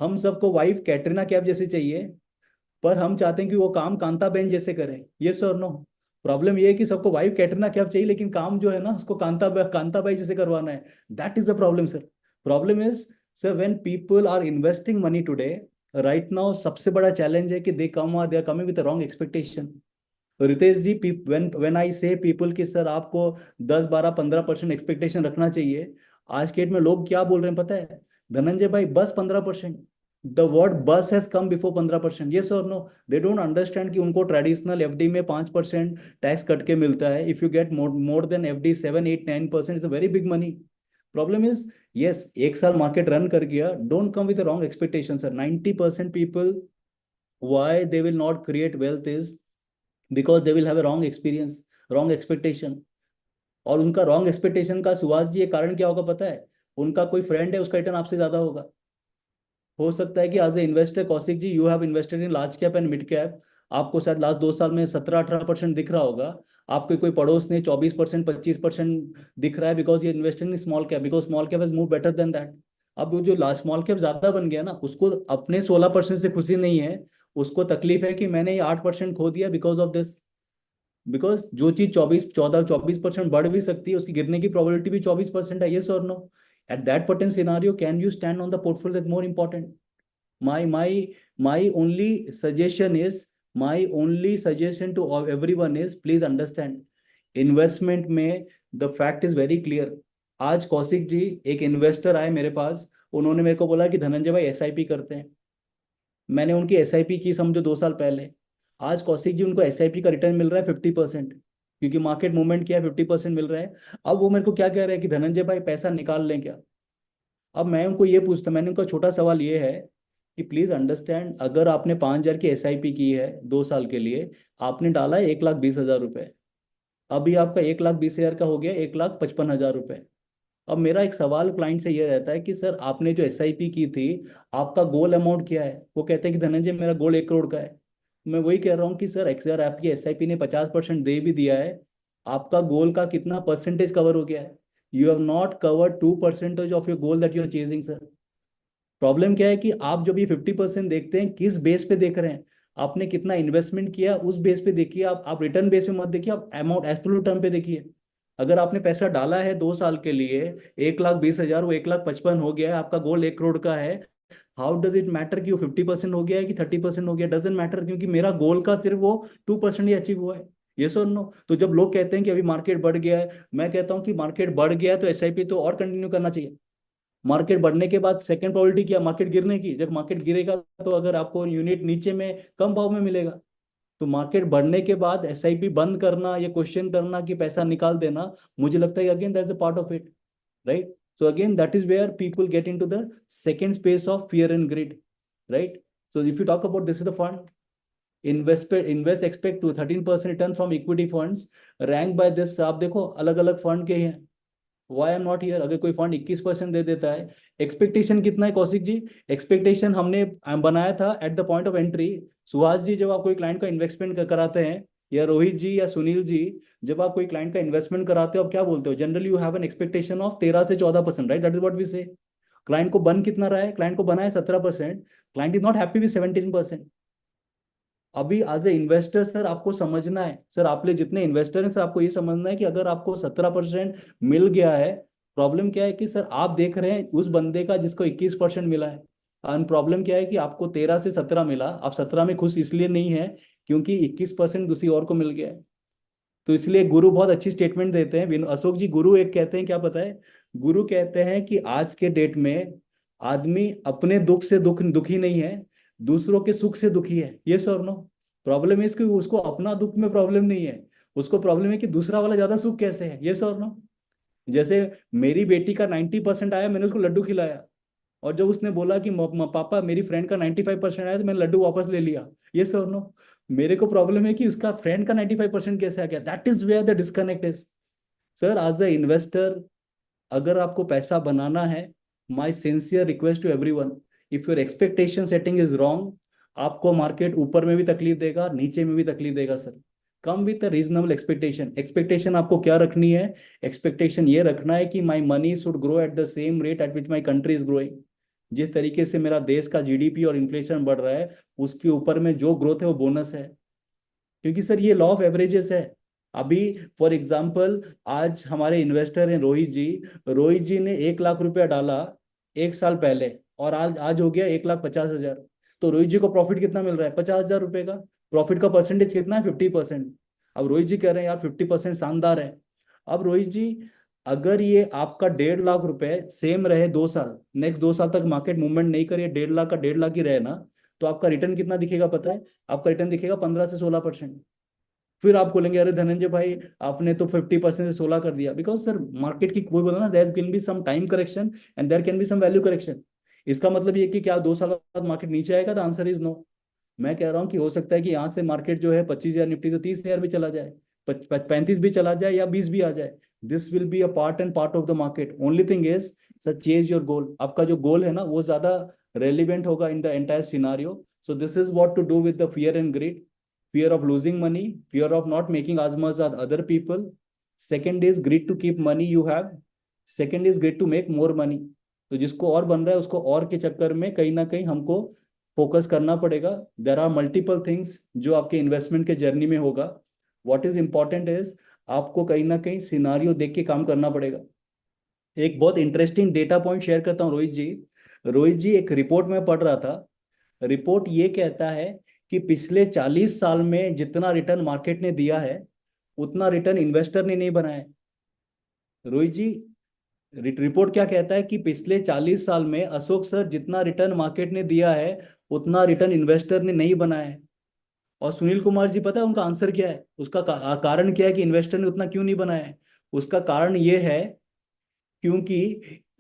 हम सबको वाइफ कैटरीना कैफ जैसी चाहिए, पर हम चाहते हैं कि वो काम कांताबेन जैसे करें। यस और नो? प्रॉब्लम ये है कि सबको वाइफ कैटरीना कैफ चाहिए लेकिन काम जो है ना उसको कांताबाई जैसे करवाना है। That is the problem sir. Problem is sir when people are investing money today right now, सबसे बड़ा चैलेंज है कि they are coming with wrong expectation. Ritesh ji, when I say people कि सर आपको 10 12 15% एक्सपेक्टेशन रखना चाहिए, आज के डेट में लोग क्या बोल रहे हैं पता है? धनंजय भाई बस 15%। द वर्ड बस हैज कम बिफोर 15%। यस और नो? दे डोंट अंडरस्टैंड कि उनको ट्रेडिशनल एफडी में 5% टैक्स कट के मिलता है। If you get more than FD 7 8 9% is a very big money. Problem is yes, एक साल मार्केट रन कर गया, don't come with wrong expectation sir. 90% people why they will not create wealth is because they will have a wrong experience, wrong expectation। और उनका wrong expectation का सुभाष जी ये कारण क्या होगा पता है? उनका कोई फ्रेंड है उसका रिटर्न आपसे ज्यादा होगा। हो सकता है कि as a investor Kaushik ji you have invested in large cap and mid cap, आपको शायद लास्ट 2 साल में 17 18% दिख रहा होगा। आपके कोई पड़ोस ने 24% 25% दिख रहा है बिकॉज ये invested in small cap, because small cap has move better than that. अब वो जो लास्ट स्मॉल कैप ज्यादा बन गया ना, उसको अपने 16% से खुशी नहीं है, उसको तकलीफ है कि मैंने ये 8% खो दिया बिकॉज ऑफ दिस। बिकॉज जो चीज 24% बढ़ भी सकती है, उसकी गिरने की प्रोबेबिलिटी भी 24% है। यस और no? At that pertain scenario can you stand on the portfolio that more important. My only suggestion is, my only suggestion to everyone is please understand, investment में the fact is very clear. आज कौशिक जी एक investor आए मेरे पास, उन्होंने मेरे को बोला कि धनंजय भाई एसआईपी करते हैं। मैंने उनकी एसआईपी की समझो 2 साल पहले। आज कौशिक जी उनको एसआईपी का रिटर्न मिल रहा है 50%, क्योंकि मार्केट मूवमेंट किया है, 50% मिल रहा है। अब वो मेरे को क्या कह रहे हैं कि धनंजय भाई पैसा निकाल लें क्या? अब मैं उनको ये पूछता, मैंने उनका छोटा सवाल ये है कि प्लीज अंडरस्टैंड, अगर आपने 5,000 की एसआईपी की है 2 साल के लिए, आपने डाला है 1,20,000 रुपए, अभी आपका 1,20,000 का हो गया 1,55,000 रुपए। अब मेरा एक सवाल क्लाइंट से ये रहता है कि सर आपने जो एसआईपी की थी, आपका गोल अमाउंट क्या है? वो कहते हैं कि धनंजय मेरा गोल 1 करोड़ का है। मैं वही कह रहा हूँ कि सर अक्सर आपकी एसआईपी ने 50% दे भी दिया है, आपका गोल का कितना परसेंटेज कवर हो गया है? You have not covered 2% of your goal that you are chasing sir. Problem क्या है कि आप जब ये 50% देखते हैं, किस बेस पे देख रहे हैं? आपने कितना इन्वेस्टमेंट किया उस बेस पे देखिए, आप रिटर्न बेस पे मत देखिए, आप अमाउंट एब्सोल्यूट टर्म पे देखिए। अगर आपने पैसा डाला है 2 साल के लिए 1,20,000, वो 1,55,000 हो गया है, आपका गोल 1 करोड़ का है, हाउ डज इट मैटर कि वो 50% हो गया है कि 30% हो गया? डजेंट मैटर, क्योंकि मेरा गोल का सिर्फ वो 2% ही अचीव हुआ है। ये सो नो। तो जब लोग कहते हैं कि अभी मार्केट बढ़ गया है, मैं कहता हूँ कि मार्केट बढ़ गया है तो एसआईपी तो और कंटिन्यू करना चाहिए। मार्केट बढ़ने के बाद सेकंड प्रोबेबिलिटी क्या? मार्केट गिरने की। जब मार्केट गिरेगा तो अगर आपको यूनिट नीचे में कम भाव में मिलेगा, तो मार्केट बढ़ने के बाद एसआईपी बंद करना या क्वेश्चन करना कि पैसा निकाल देना, मुझे लगता है again that's a part of it, right? So again, that is where people get into the second space of fear and greed, right? So if you talk about this is the fund, invest expect to 13% return from equity funds, rank by this। आप देखो अलग अलग fund के हैं, Y am not here. अगर कोई fund 21% दे देता है, एक्सपेक्टेशन कितना है कौशिक जी? एक्सपेक्टेशन हमने बनाया था at the point of entry. Suhas ji, जब आप कोई क्लाइंट का इन्वेस्टमेंट कराते हैं, या रोहित जी या सुनील जी, जब आप कोई क्लाइंट का इन्वेस्टमेंट कराते हो, आप क्या बोलते हो? Generally you have an expectation of 13 से 14%, right? That is what we say. Client को बन कितना रहा है? क्लाइंट को बना है 17%। Client is not happy with 17%। अभी एज ए इन्वेस्टर सर आपको समझना है, सर आप ले जितने इन्वेस्टर हैं सर, आपको ये समझना है कि अगर आपको 17% मिल गया है, प्रॉब्लम क्या है कि सर आप देख रहे हैं उस बंदे का जिसको 21% मिला है। और प्रॉब्लम क्या है कि आपको 13 से 17 मिला, आप 17 में खुश इसलिए नहीं है क्योंकि 21% किसी और को मिल गया है। तो इसलिए गुरु बहुत अच्छी स्टेटमेंट देते हैं, अशोक जी। गुरु एक कहते हैं, क्या पता है? गुरु कहते हैं कि आज के डेट में आदमी अपने दुख से दुखी नहीं है, दूसरों के सुख से दुखी है। ये सर नो। प्रॉब्लम है इसकी, उसको अपना दुख में प्रॉब्लम नहीं है, उसको प्रॉब्लम है कि दूसरा वाला ज्यादा सुख कैसे है। ये सर नो। जैसे मेरी बेटी का 90% आया, मैंने उसको लड्डू खिलाया, और जब उसने बोला कि पापा मेरी फ्रेंड का 95% आया, तो मैंने लड्डू वापस ले लिया। ये सर नो। मेरे को प्रॉब्लम है कि उसका फ्रेंड का 95% कैसे आ गया। That is where the disconnect is. Sir as a investor, अगर आपको पैसा बनाना है, my sincere request to everyone, if your expectation setting is wrong, आपको मार्केट ऊपर में भी तकलीफ देगा, नीचे में भी तकलीफ देगा sir. Come with reasonable expectation. Expectation आपको क्या रखनी है? एक्सपेक्टेशन ये रखना है कि my money should grow at the same rate at which my country is growing. जिस तरीके से मेरा देश का जीडीपी और इन्फ्लेशन बढ़ रहा है, उसके ऊपर में जो ग्रोथ है वो बोनस है, क्योंकि सर ये लॉ ऑफ एवरेजेस है। अभी फॉर एग्जाम्पल, आज हमारे इन्वेस्टर हैं रोहित जी। रोहित जी ने 1 लाख रुपया डाला 1 साल पहले, और आज आज हो गया 1,50,000। तो रोहित जी को प्रॉफिट कितना मिल रहा है? 50,000 रुपए का। प्रॉफिट का परसेंटेज कितना है? 50%। अब रोहित जी कह रहे हैं यार 50% शानदार है। अब रोहित जी, अगर ये आपका 1.5 लाख रुपए सेम रहे 2 साल, नेक्स्ट 2 साल तक मार्केट मूवमेंट नहीं करे, 1.5 लाख का 1.5 लाख ही रहे ना, तो आपका रिटर्न कितना दिखेगा पता है? आपका रिटर्न दिखेगा 15 से 16%। फिर आप बोलेंगे अरे धनंजय भाई, आपने तो 50% से 16 कर दिया। बिकॉज सर मार्केट की कोई बोला ना, there can be some time correction and there can be some value correction. इसका मतलब ये कि क्या 2 साल बाद मार्केट नीचे आएगा? The answer is no. मैं कह रहा हूँ कि हो सकता है कि यहाँ से मार्केट जो है 25,000 निफ्टी से 30,000 भी चला जाए, 35 भी चला जाए, या 20 भी आ जाए। This will be a part and part of the market. Only thing is sir, chase your goal. आपका जो गोल है ना, वो ज्यादा रेलिवेंट होगा in the entire scenario. So this is what to do with the fear and greed. Fear of losing money, fear of not making as much as other people. Second is greed to keep money you have. Second is greed to make more money. तो जिसको और बन रहा है उसको और के चक्कर में कहीं ना कहीं हमको फोकस करना पड़ेगा। देर आर मल्टीपल थिंग्स जो आपके इन्वेस्टमेंट के जर्नी में होगा। व्हाट इज इंपॉर्टेंट इज आपको कहीं ना कहीं सिनारियो देख के काम करना पड़ेगा। एक बहुत इंटरेस्टिंग डेटा पॉइंट शेयर करता हूँ रोहित जी। रोहित जी, एक रिपोर्ट में पढ़ रहा था। रिपोर्ट ये कहता है कि पिछले 40 साल में जितना रिटर्न मार्केट ने दिया है, उतना रिटर्न इन्वेस्टर ने नहीं बनाया है। रोहित जी, रिपोर्ट क्या कहता है कि पिछले 40 साल में अशोक सर जितना रिटर्न मार्केट ने दिया है, उतना रिटर्न इन्वेस्टर ने नहीं बनाया है। और सुनील कुमार जी, पता है उनका आंसर क्या है? उसका कारण क्या है कि इन्वेस्टर ने उतना क्यों नहीं बनाया है? उसका कारण ये है क्योंकि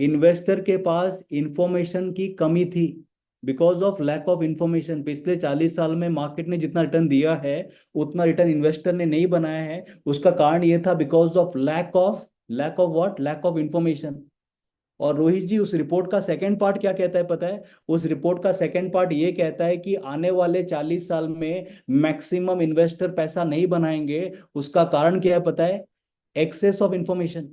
इन्वेस्टर के पास इंफॉर्मेशन की कमी थी। Because of lack of information, पिछले 40 साल में मार्केट ने जितना रिटर्न दिया है, उतना रिटर्न इन्वेस्टर ने नहीं बनाया है। उसका कारण ये था because of lack of what? Lack of information. और रोहित जी, उस रिपोर्ट का सेकंड पार्ट क्या कहता है पता है? उस रिपोर्ट का सेकंड पार्ट ये कहता है कि आने वाले 40 साल में मैक्सिमम इन्वेस्टर पैसा नहीं बनाएंगे। उसका कारण क्या है पता है? Access of information.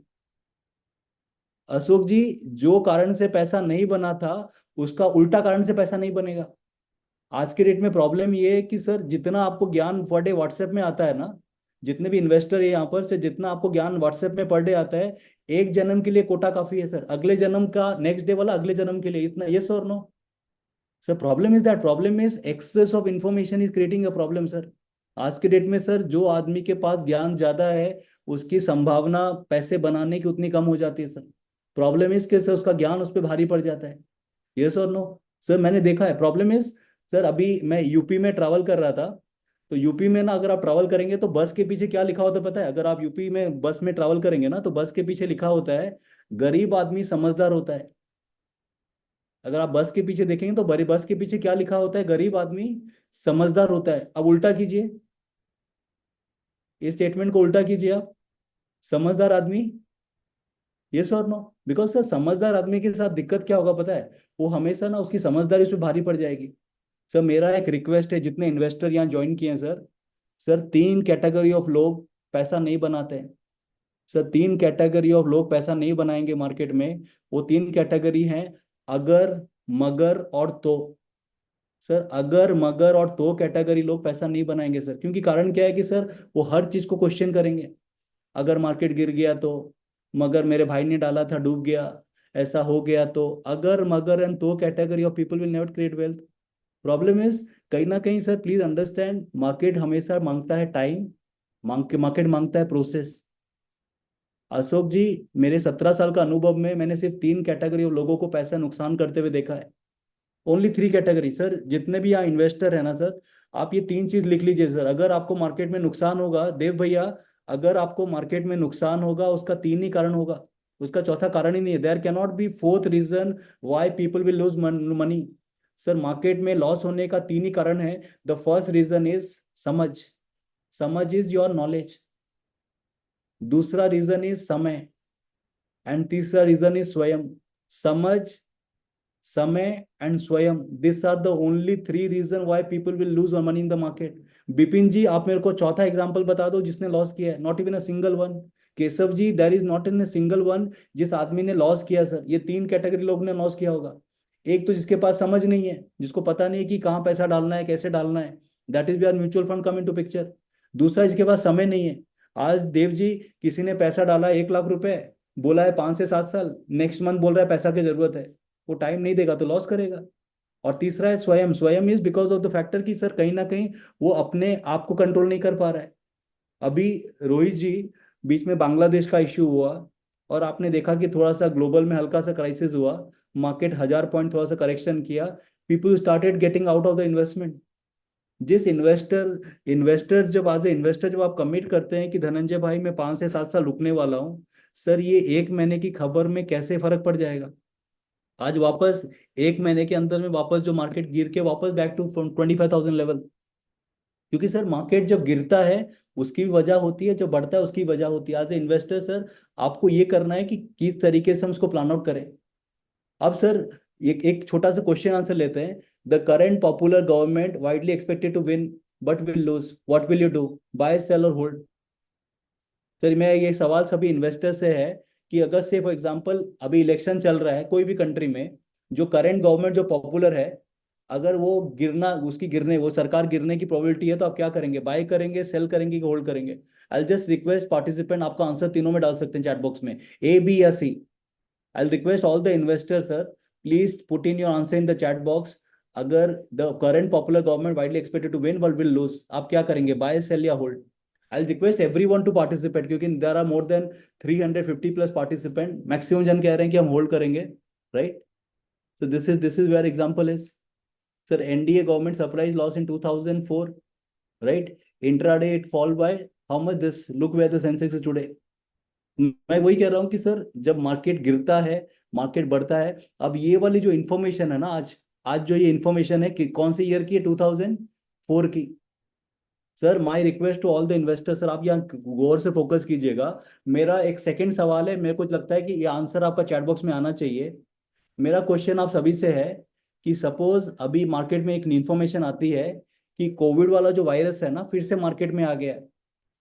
Ashok ji, जो कारण से पैसा नहीं बना था, उसका उल्टा कारण से पैसा नहीं बनेगा। आज के डेट में प्रॉब्लम ये है कि सर, जितना आपको ज्ञान पर डे व्हाट्सएप में आता है ना, जितने भी इन्वेस्टर है यहाँ पर से, जितना आपको ज्ञान व्हाट्सएप में पर डे आता है, एक जन्म के लिए कोटा काफी है सर। अगले जन्म का नेक्स्ट डे वाला अगले जन्म के लिए इतना, यस और no? Sir problem is that, problem is access of information is creating a problem sir. आज के डेट में सर, जो आदमी के पास ज्ञान ज्यादा है, उसकी संभावना पैसे बनाने की उतनी कम हो जाती है सर। प्रॉब्लम इज कि सर, उसका ज्ञान उस पर भारी पड़ जाता है। यस और नो? सर मैंने देखा है, प्रॉब्लम इज, सर अभी मैं यूपी में ट्रैवल कर रहा था। तो यूपी में ना, अगर आप ट्रैवल करेंगे तो बस के पीछे क्या लिखा होता है पता है? अगर आप यूपी में बस में ट्रैवल करेंगे ना, तो बस के पीछे लिखा होता है, गरीब आदमी समझदार होता है। अगर आप बस के पीछे देखेंगे तो बड़ी बस के पीछे क्या लिखा होता है? गरीब आदमी समझदार होता है। अब उल्टा कीजिए, इस स्टेटमेंट को उल्टा कीजिए आप, समझदार आदमी, यस और नो? बिकॉज सर, समझदार आदमी के साथ दिक्कत क्या होगा पता है? वो हमेशा ना, उसकी समझदारी उस पर भारी पड़ जाएगी। सर मेरा एक रिक्वेस्ट है, जितने इन्वेस्टर यहाँ ज्वाइन किए हैं सर, सर तीन कैटेगरी ऑफ लोग पैसा नहीं बनाते हैं। सर तीन कैटेगरी ऑफ लोग पैसा नहीं बनाएंगे मार्केट में। वो तीन कैटेगरी हैं, अगर, मगर और तो। सर अगर, मगर और तो कैटेगरी लोग पैसा नहीं बनाएंगे सर। क्योंकि कारण क्या है कि सर, वो हर चीज को क्वेश्चन करेंगे। अगर मार्केट गिर गया तो, मगर मेरे भाई ने डाला था डूब गया, ऐसा हो गया तो। अगर, मगर एंड तो category of people will never create wealth. Problem is, कहीं ना कहीं सर, प्लीज अंडरस्टैंड, मार्केट हमेशा मांगता है टाइम, मार्केट मांगता है प्रोसेस। अशोक जी, मेरे 17 साल का अनुभव में मैंने सिर्फ तीन कैटेगरी ऑफ लोगों को पैसा नुकसान करते हुए देखा है। Only three category sir. जितने भी यहाँ इन्वेस्टर है ना सर, आप ये तीन चीज लिख लीजिए सर। अगर आपको मार्केट में नुकसान होगा देव भैया, अगर आपको मार्केट में नुकसान होगा, उसका तीन ही कारण होगा। उसका चौथा कारण ही नहीं है। There can not be fourth reason why people will lose money. Sir market में लॉस होने का तीन ही कारण है। द फर्स्ट रीजन इज समझ, समझ इज योर नॉलेज। दूसरा रीजन इज समय, एंड तीसरा रीजन इज स्वयं। समझ, समय एंड स्वयं, this are the only three reason why people will lose money in the market. Bipin ji, आप मेरे को चौथा एग्जांपल बता दो जिसने लॉस किया है। Not even a single one. Keshav ji, there is not in a single one जिस आदमी ने लॉस किया सर। ये तीन कैटेगरी लोग ने लॉस किया होगा। एक तो जिसके पास समझ नहीं है, जिसको पता नहीं है कि कहाँ पैसा डालना है, कैसे डालना है, that is where mutual fund come into picture. दूसरा, जिसके पास समय नहीं है। आज देव जी, किसी ने पैसा डाला 1 लाख रुपए, बोला है 5 से 7 साल, नेक्स्ट मंथ बोल रहा है पैसा की जरूरत है। वो टाइम नहीं देगा तो लॉस करेगा। और तीसरा है स्वयं। स्वयं is because of the factor कि सर, कहीं ना कहीं वो अपने आप को कंट्रोल नहीं कर पा रहा है। अभी रोहित जी, बीच में बांग्लादेश का इश्यू हुआ, और आपने देखा कि थोड़ा सा ग्लोबल में हल्का सा क्राइसिस हुआ, मार्केट 1000 पॉइंट थोड़ा सा करेक्शन किया, people started getting out of the investment. जिस इन्वेस्टर इन्वेस्टर जब एज ए इन्वेस्टर जब आप कमिट करते हैं कि धनंजय भाई मैं 5 से 7 साल रुकने वाला हूँ, सर ये 1 महीने की खबर में कैसे फर्क पड़ जाएगा? आज वापस 1 महीने के अंदर में वापस जो मार्केट गिर के वापस बैक टू 25,000 लेवल। क्योंकि सर, मार्केट जब गिरता है उसकी भी वजह होती है, जब बढ़ता है उसकी वजह होती है। एज ए इन्वेस्टर सर, आपको ये करना है कि किस तरीके से हम इसको प्लान आउट करें। अब सर, एक छोटा सा क्वेश्चन आंसर लेते हैं। The current popular government widely expected to win but will lose, what will you do? Buy, sell और होल्ड? सर मैं ये सवाल सभी इन्वेस्टर से है कि अगर से फॉर एग्जांपल अभी इलेक्शन चल रहा है कोई भी कंट्री में, जो करंट गवर्नमेंट जो पॉपुलर है, अगर वो गिरना, उसकी गिरने, वो सरकार गिरने की प्रोबेबिलिटी है, तो आप क्या करेंगे? बाय करेंगे, सेल करेंगे कि होल्ड करेंगे? आई जस्ट रिक्वेस्ट पार्टिसिपेंट, आपका आंसर तीनों में डाल सकते हैं चैट बॉक्स में, ए बी या C. I request all the investor sir, please put in your answer in the chat box. अगर the current popular government widely expected to win but will lose, आप क्या करेंगे? Buy, sell या hold? I'll request everyone to participate, क्योंकि there are more than 350 plus participant, maximum जन कह रहे हैं कि हम होल्ड करेंगे, right? So this is where example is. Sir, NDA government surprise loss in 2004, right? Intraday it fall by how much? This, look where the Sensex is today. मैं वही कह रहा हूँ कि सर, जब मार्केट गिरता है, मार्केट बढ़ता है। अब ये वाली जो इन्फॉर्मेशन है ना, आज आज जो ये इन्फॉर्मेशन है कि कौन सी ईयर की है? 2004 की। Sir my request to all the investor, sir आप यहाँ गौर से फोकस कीजिएगा। मेरा एक सेकंड सवाल है, मेरे को लगता है कि ये आंसर आपका चैट बॉक्स में आना चाहिए। मेरा क्वेश्चन आप सभी से है कि सपोज अभी मार्केट में एक इन्फॉर्मेशन आती है कि कोविड वाला जो वायरस है ना फिर से मार्केट में आ गया है।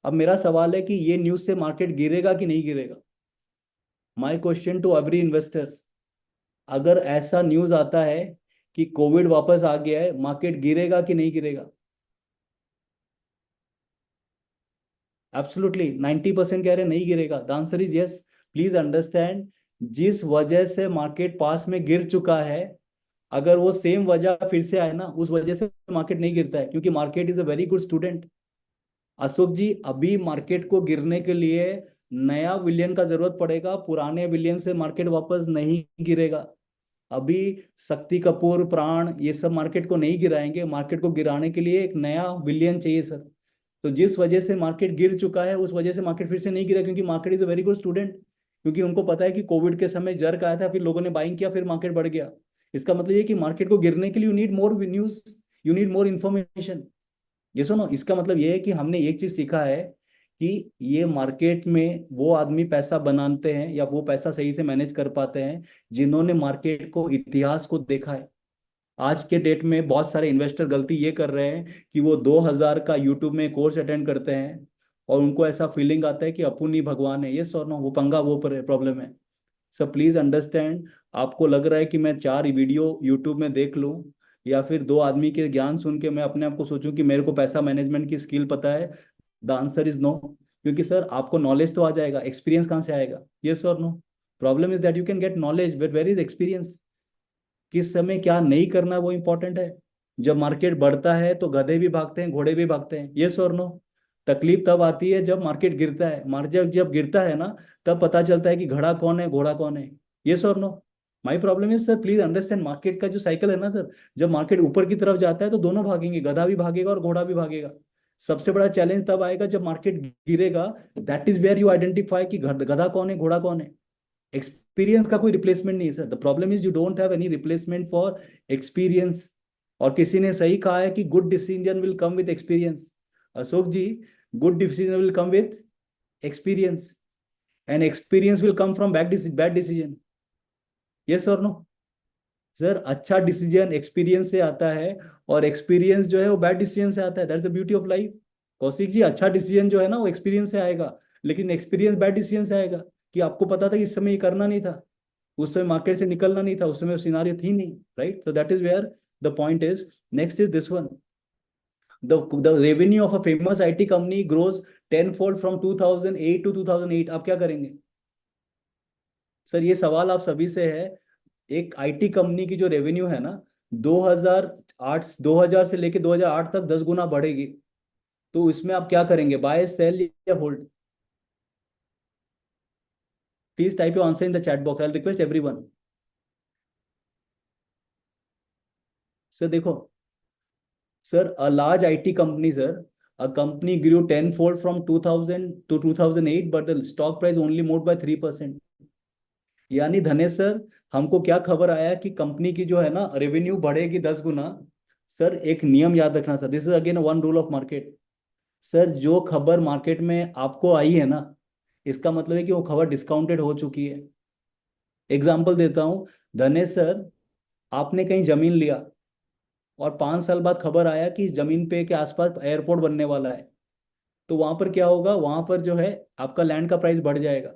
अब मेरा सवाल है कि ये न्यूज़ से मार्केट गिरेगा कि नहीं गिरेगा। My question to every investors, अगर ऐसा न्यूज़ आता है कि कोविड वापस आ गया है, मार्केट गिरेगा कि नहीं गिरेगा? एब्सोल्युटली 90% कह रहे हैं नहीं गिरेगा। The answer is yes. Please understand, जिस वजह से मार्केट पास में गिर चुका है, अगर वो सेम वजह फिर से आए ना, उस वजह से मार्केट नहीं गिरता है, क्योंकि market is a very good student. Ashok ji, अभी मार्केट को गिरने के लिए नया विलियन का जरूरत पड़ेगा, पुराने विलियन से मार्केट वापस नहीं गिरेगा। अभी शक्ति कपूर, प्राण, ये सब मार्केट को नहीं गिराएंगे। मार्केट को गिराने के लिए एक नया विलियन चाहिए सर। तो जिस वजह से मार्केट गिर चुका है उस वजह से मार्केट फिर से नहीं गिरा, क्योंकि market is a very good student. क्योंकि उनको पता है कि कोविड के समय जर्क आया था, फिर लोगों ने बाइंग किया, फिर मार्केट बढ़ गया। इसका मतलब ये कि मार्केट को गिरने के लिए you need more news, you need more information. ये सुनो, इसका मतलब ये है कि हमने एक चीज सीखा है कि ये मार्केट में वो आदमी पैसा बनाते हैं या वो पैसा सही से मैनेज कर पाते हैं जिन्होंने मार्केट को, इतिहास को देखा है। आज के डेट में बहुत सारे इन्वेस्टर गलती ये कर रहे हैं कि वो 2000 का यूट्यूब में कोर्स अटेंड करते हैं और उनको ऐसा फीलिंग आता है कि अपुन ही भगवान है। ये सर नो, वो पंगा, वो प्रॉब्लम है। सर प्लीज अंडरस्टैंड, आपको लग रहा है कि मैं 4 वीडियो यूट्यूब में देख लूं या फिर 2 आदमी के ज्ञान सुन के मैं अपने आप को सोचूं कि मेरे को पैसा मैनेजमेंट की स्किल पता है। The answer is no. क्योंकि सर आपको नॉलेज तो आ जाएगा, एक्सपीरियंस कहाँ से आएगा? यस और no? Problem is that you can get knowledge but where is experience? किस समय क्या नहीं करना वो इंपॉर्टेंट है। जब मार्केट बढ़ता है तो गधे भी भागते हैं, घोड़े भी भागते हैं। यस और नो? तकलीफ तब आती है जब मार्केट गिरता है। मार्केट जब गिरता है ना, तब पता चलता है कि घड़ा कौन है, घोड़ा कौन है। यस और no? My problem is sir, please understand, market का जो साइकिल है ना सर, जब मार्केट ऊपर की तरफ जाता है तो दोनों भागेंगे, गधा भी भागेगा और घोड़ा भी भागेगा। सबसे बड़ा चैलेंज तब आएगा जब मार्केट गिरेगा। That is where you identify कि गधा कौन है, घोड़ा कौन है। एक्सपीरियंस का कोई रिप्लेसमेंट नहीं है sir. The problem is you don't have any replacement for experience. और किसी ने सही कहा है कि good decision will come with experience. Ashok ji, good decision will come with experience, and experience will come from bad decision. Yes और no? Sir अच्छा decision experience से आता है, और एक्सपीरियंस जो है वो बैड डिसीजन से आता है। That's the beauty of life. Kaushik ji, अच्छा डिसीजन जो है ना वो एक्सपीरियंस से आएगा, लेकिन एक्सपीरियंस बैड डिसीजन से आएगा कि आपको पता था कि इस समय ये करना नहीं था, उस समय मार्केट से निकलना नहीं था, उस समय सिनारियो थी नहीं। Right? So that is where the point is. Next is this one, the revenue of a famous IT company grows 10 fold from 2008 to 2008। आप क्या करेंगे? सर ये सवाल आप सभी से है। एक आईटी कंपनी की जो रेवेन्यू है ना, 2008, 2000 से लेके 2008 तक 10 गुना बढ़ेगी। तो इसमें आप क्या करेंगे, बाय, सेल या hold? Please type your answer in the chat box, I request everyone. Sir देखो, sir a large IT company sir, a company grew 10 fold from 2000 to 2008 but the stock price only move by 3%। यानी धनेश sir, हमको क्या खबर आया कि company की जो है ना रेवेन्यू बढ़ेगी 10 गुना। सर एक नियम याद रखना sir, this is again one rule of market. Sir जो खबर मार्केट में आपको आई है ना, इसका मतलब है कि वो खबर डिस्काउंटेड हो चुकी है। एग्जाम्पल देता हूँ धनेश सर, आपने कहीं जमीन लिया और 5 साल बाद खबर आया कि जमीन पे के आसपास एयरपोर्ट बनने वाला है। तो वहां पर क्या होगा, वहां पर जो है आपका लैंड का प्राइस बढ़ जाएगा।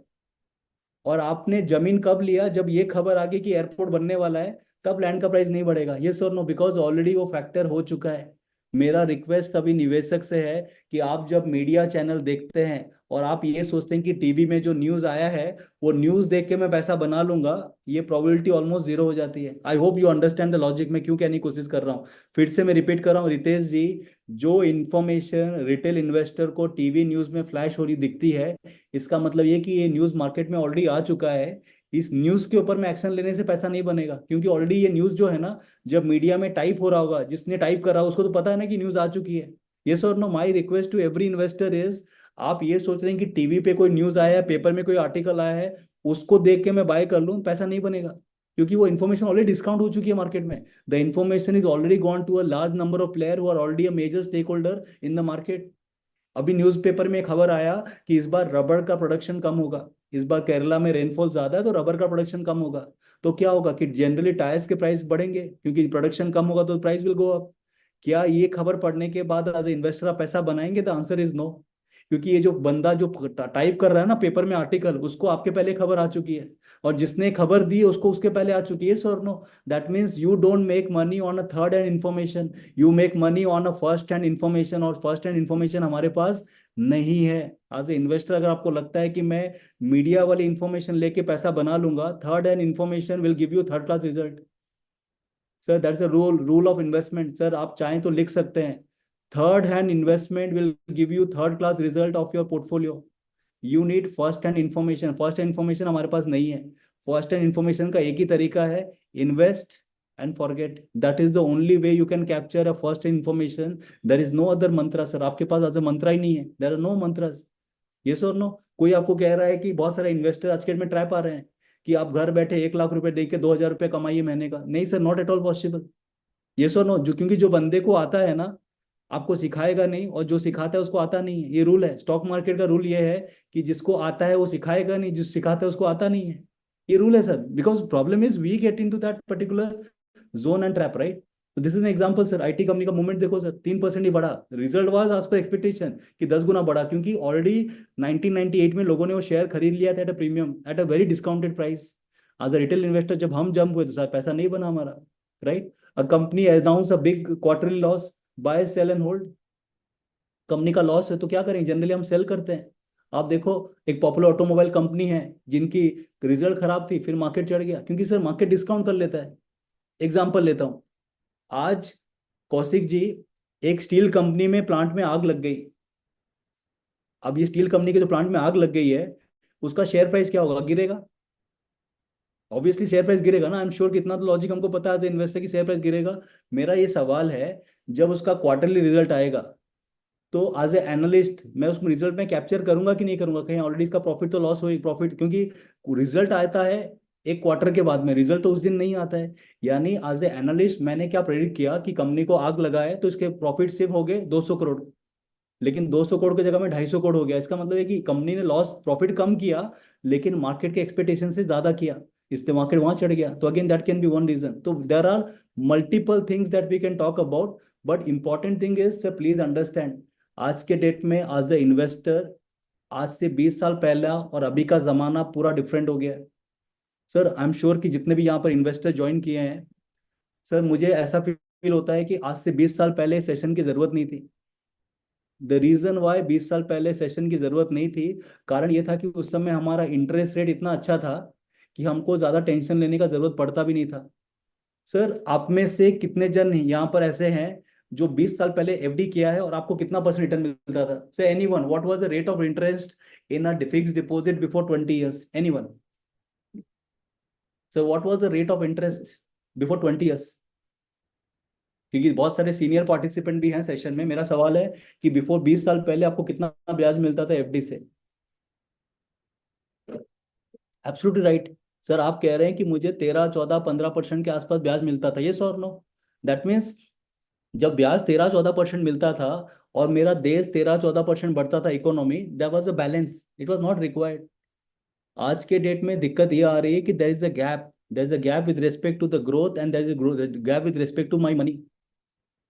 और आपने जमीन कब लिया, जब ये खबर आ गई कि एयरपोर्ट बनने वाला है, तब लैंड का प्राइस नहीं बढ़ेगा। ये सर नो, बिकॉज ऑलरेडी वो फैक्टर हो चुका है। मेरा रिक्वेस्ट सभी निवेशक से है कि आप जब मीडिया चैनल देखते हैं और आप ये सोचते हैं कि टीवी में जो न्यूज आया है वो न्यूज देख के मैं पैसा बना लूंगा, ये प्रोबेबिलिटी ऑलमोस्ट जीरो हो जाती है। I hope you understand the logic. मैं क्यों कहने की कोशिश कर रहा हूँ, फिर से मैं रिपीट कर रहा हूँ रितेश जी, जो इन्फॉर्मेशन रिटेल इन्वेस्टर को टीवी न्यूज में फ्लैश हो रही दिखती है, इसका मतलब ये कि ये न्यूज मार्केट में ऑलरेडी आ चुका है। इस न्यूज के ऊपर में एक्शन लेने से पैसा नहीं बनेगा, क्योंकि ऑलरेडी ये न्यूज जो है ना, जब मीडिया में टाइप हो रहा होगा, जिसने टाइप करा उसको तो पता है ना कि न्यूज आ चुकी है। ये और no, my request to every investor is, आप ये सोच रहे हैं कि टीवी पे कोई न्यूज आया है, पेपर में कोई आर्टिकल आया है, उसको देख के मैं बाय कर लूं, पैसा नहीं बनेगा। क्योंकि वो इन्फॉर्मेशन ऑलरेडी डिस्काउंट हो चुकी है मार्केट में। The information is already gone to a large number of player who are already a major stakeholder in the market. अभी न्यूज़पेपर में खबर आया कि इस बार रबर का प्रोडक्शन कम होगा, इस बार केरला में रेनफॉल ज्यादा है तो रबर का प्रोडक्शन कम होगा। तो क्या होगा कि जनरली टायर्स के प्राइस बढ़ेंगे, क्योंकि प्रोडक्शन कम होगा तो प्राइस विल गो अप। क्या ये खबर पढ़ने के बाद एज इन्वेस्टर आप पैसा बनाएंगे? The answer is no. क्योंकि ये जो बंदा जो टाइप कर रहा है ना पेपर में आर्टिकल, उसको आपके पहले खबर आ चुकी है, और जिसने खबर दी उसको उसके पहले आ चुकी है, sir no. That means you don't make money on a third hand information, you make money on a first hand information, और फर्स्ट हैंड इन्फॉर्मेशन हमारे पास नहीं है। एज ए इन्वेस्टर अगर आपको लगता है कि मैं मीडिया वाली इंफॉर्मेशन लेके पैसा बना लूंगा, third hand information will give you third class result. Sir that's a rule of investment. Sir आप चाहें तो लिख सकते हैं, third hand investment will give you third class result of your portfolio. You need first hand information, first hand information हमारे पास नहीं है। फर्स्ट हैंड इन्फॉर्मेशन का एक ही तरीका है, invest and forget. That is the only way you can capture a first hand information. There is no other mantra sir, आपके पास आज मंत्रा ही नहीं है, देर आर नो मंत्रास। ये और नो। कोई आपको कह रहा है कि बहुत सारे इन्वेस्टर आज के डेट में ट्रैप आ रहे हैं कि आप घर बैठे 1 लाख रुपए दे के 2,000 रुपये कमाइए महीने का, नहीं sir, not at all possible. ये सो नो, जो क्योंकि जो बंदे को आता है ना आपको सिखाएगा नहीं, और जो सिखाता है उसको आता नहीं है। ये रूल है स्टॉक मार्केट का, रूल ये है कि जिसको आता है वो सिखाएगा नहीं, जिस सिखाता है उसको आता नहीं है। ये रूल है sir, because problem is we get into that particular zone and trap, right. तो this is an example sir, IT company का मूवमेंट देखो सर, 3% ही बढ़ा। रिजल्ट वाज आज पर एक्सपेक्टेशन कि 10 गुना बढ़ा, क्योंकि ऑलरेडी 1998 में लोगों ने वो शेयर खरीद लिया था at a premium, at a very discounted price. As a retail investor जब हम जंप हुए तो सर पैसा नहीं बना हमारा, right. A company announce a big quarterly loss, buy sell and hold. Company का लॉस है तो क्या करें, जनरली हम सेल करते हैं। आप देखो, एक पॉपुलर ऑटोमोबाइल कंपनी है जिनकी रिजल्ट खराब थी, फिर मार्केट चढ़ गया, क्योंकि सर मार्केट डिस्काउंट कर लेता है। एग्जाम्पल लेता हूँ, आज कौशिक जी, एक स्टील कंपनी में प्लांट में आग लग गई। अब ये स्टील कंपनी के जो प्लांट में आग लग गई है, उसका शेयर प्राइस क्या होगा, गिरेगा। ऑब्वियसली शेयर प्राइस गिरेगा ना, आई एम श्योर, कितना तो लॉजिक हमको पता है एज इन्वेस्टर की शेयर प्राइस गिरेगा। मेरा ये सवाल है, जब उसका क्वार्टरली रिजल्ट आएगा तो एज ए एनालिस्ट मैं उसमें रिजल्ट में कैप्चर करूंगा कि नहीं करूंगा, कहीं ऑलरेडी इसका प्रॉफिट तो लॉस हो प्रॉफिट, क्योंकि रिजल्ट आता है एक क्वार्टर के बाद में, रिजल्ट तो उस दिन नहीं आता है। यानी एज ए एनालिस्ट मैंने क्या प्रेडिक्ट किया कि कंपनी को आग लगा है तो इसके प्रॉफिट सिर्फ हो गए 200 करोड़, लेकिन 200 करोड़ की जगह में 250 करोड़ हो गया। इसका मतलब है कि कंपनी ने लॉस प्रॉफिट कम किया, लेकिन मार्केट के एक्सपेक्टेशन से ज्यादा किया, इसलिए मार्केट वहां चढ़ गया। तो again that can be one reason. तो there are multiple things that we can talk about, but important thing is sir please understand, आज के डेट में एज ए इन्वेस्टर, आज से 20 साल पहला और अभी का जमाना पूरा डिफरेंट हो गया है। सर आई एम श्योर कि जितने भी यहाँ पर इन्वेस्टर ज्वाइन किए हैं, सर मुझे ऐसा फील होता है कि आज से 20 साल पहले सेशन की जरूरत नहीं थी। द रीजन वाई 20 साल पहले सेशन की जरूरत नहीं थी, कारण ये था कि उस समय हमारा इंटरेस्ट रेट इतना अच्छा था कि हमको ज्यादा टेंशन लेने का जरूरत पड़ता भी नहीं था। सर आप में से कितने जन यहाँ पर ऐसे हैं जो 20 साल पहले एफडी किया है और आपको कितना परसेंट रिटर्न मिलता था? से anyone, what was the rate of interest in a fixed deposit before 20 years? Anyone? Sir what was the rate of interest before 20 years? क्योंकि बहुत सारे सीनियर पार्टिसिपेंट भी हैं सेशन में, मेरा सवाल है कि बिफोर 20 साल पहले आपको कितना ब्याज मिलता था एफडी से? Absolutely right. सर आप कह रहे हैं कि मुझे 13, 14, 15% के आसपास ब्याज मिलता था, ये और नो? दैट मीन्स जब ब्याज 13, 14% मिलता था और मेरा देश 13, 14% बढ़ता था, economy, that was a balance, it was not required. आज के डेट में दिक्कत ये आ रही है कि there is a gap, there is a gap with respect to the growth, and there is a gap with respect to my money.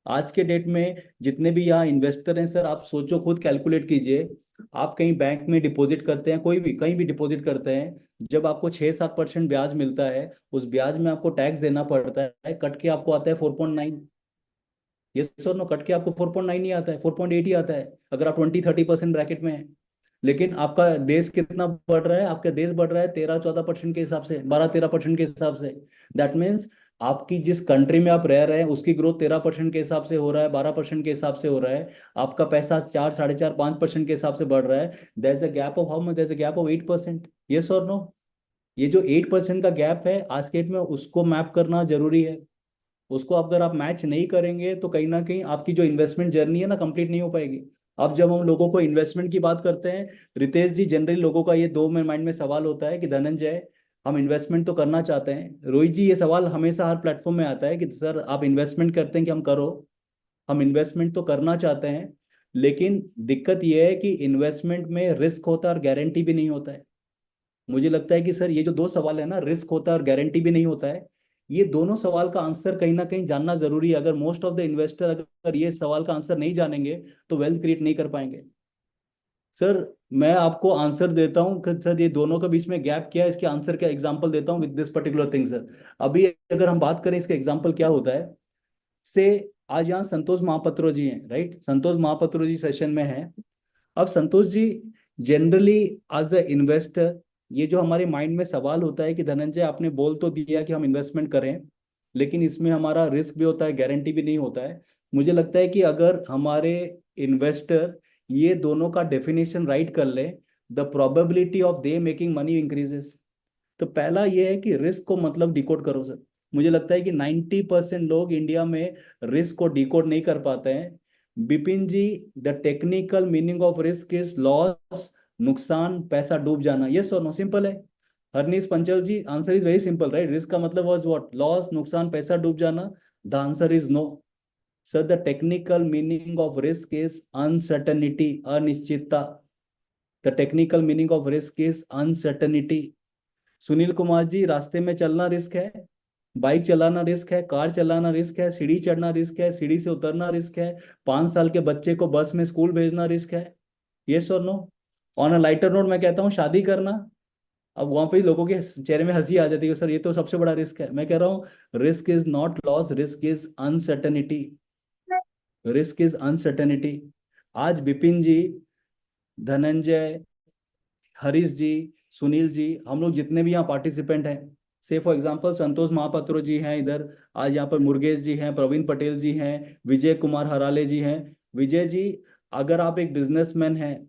आज के डेट में जितने भी यहाँ इन्वेस्टर हैं सर, आप सोचो, खुद कैलकुलेट कीजिए। आप कहीं बैंक में डिपॉजिट करते हैं, कोई भी कहीं भी डिपॉजिट करते हैं, जब आपको 6-7% ब्याज मिलता है, उस ब्याज में आपको टैक्स देना पड़ता है, कट के आपको आता है 4.9। ये सर नो, कट के आपको 4.9 नहीं आता है, 4.8 ही आता है, अगर आप 20-30% ब्रैकेट में है। लेकिन आपका देश कितना बढ़ रहा है? आपका देश बढ़ रहा है 13-14% के हिसाब से, 12-13% के हिसाब से। दैट मीन्स आपकी जिस कंट्री में आप रह रहे हैं उसकी ग्रोथ 13% के हिसाब से हो रहा है, 12% के हिसाब से हो रहा है। आपका पैसा 4, 4.5, 5% के हिसाब से बढ़ रहा है। There is a gap of how much? There is a gap of 8%। Yes और नो? ये जो 8% का गैप है आज के डेट में, उसको मैप करना जरूरी है। उसको अगर आप मैच नहीं करेंगे तो कहीं ना कहीं आपकी जो इन्वेस्टमेंट जर्नी है ना, कंप्लीट नहीं हो पाएगी। अब जब हम लोगों को इन्वेस्टमेंट की बात करते हैं, रितेश जी, जनरली लोगों का ये दो में माइंड में सवाल होता है कि धनंजय, हम इन्वेस्टमेंट तो करना चाहते हैं। रोहित जी, ये सवाल हमेशा हर प्लेटफॉर्म में आता है कि सर आप इन्वेस्टमेंट करते हैं कि हम करो। हम इन्वेस्टमेंट तो करना चाहते हैं, लेकिन दिक्कत ये है कि इन्वेस्टमेंट में रिस्क होता है और गारंटी भी नहीं होता है। मुझे लगता है कि सर ये जो दो सवाल है ना, रिस्क होता है और गारंटी भी नहीं होता है, ये दोनों सवाल का आंसर कहीं ना कहीं जानना जरूरी है। अगर मोस्ट ऑफ द इन्वेस्टर अगर ये सवाल का आंसर नहीं जानेंगे तो वेल्थ क्रिएट नहीं कर पाएंगे। सर मैं आपको आंसर देता हूँ कि सर ये दोनों के बीच में गैप क्या है, इसके आंसर क्या एग्जांपल देता हूँ with this particular thing sir. अभी अगर हम बात करें इसका एग्जांपल क्या होता है, से आज यहाँ संतोष महापात्रो जी हैं, राइट? संतोष महापात्रो जी सेशन में हैं। अब Santosh ji, generally as a investor, ये जो हमारे माइंड में सवाल होता है कि धनंजय आपने बोल तो दिया कि हम इन्वेस्टमेंट करें, लेकिन इसमें हमारा रिस्क भी होता है, गारंटी भी नहीं होता है। मुझे लगता है कि अगर हमारे इन्वेस्टर ये दोनों का डेफिनेशन राइट कर ले, the probability of they making money increases. तो पहला ये है कि रिस्क को मतलब डिकोड करो सर। मुझे लगता है कि 90% लोग इंडिया में रिस्क को डिकोड नहीं कर पाते हैं। Bipin ji, the technical meaning of risk is loss, नुकसान, पैसा डूब जाना। यस और नो, सिंपल है। Harnish Panchal ji, answer is very simple, right? Risk का मतलब वाज व्हाट? लॉस, नुकसान, पैसा डूब जाना। The answer is no. Sir the technical meaning of risk is uncertainty, अनिश्चितता। The technical meaning of risk is uncertainty. Sunil Kumar ji, रास्ते में चलना रिस्क है, बाइक चलाना रिस्क है, कार चलाना रिस्क है, सीढ़ी चढ़ना रिस्क है, सीढ़ी से उतरना रिस्क है, 5 साल के बच्चे को बस में स्कूल भेजना रिस्क है। यस और no? On a lighter note मैं कहता हूँ शादी करना। अब वहां पे ही लोगों के चेहरे में हंसी आ जाती है, सर ये तो सबसे बड़ा रिस्क है। मैं कह रहा हूँ risk is not loss, risk is uncertainty. Risk is uncertainty. आज विपिन जी, धनंजय, हरीश जी, सुनील जी, हम लोग जितने भी यहाँ पार्टिसिपेंट हैं, से फॉर एग्जांपल संतोष महापात्रो जी हैं इधर, आज यहाँ पर मुरुगेश जी हैं, प्रवीण पटेल जी हैं, विजय कुमार हराले जी हैं। विजय जी, अगर आप एक बिजनेसमैन हैं,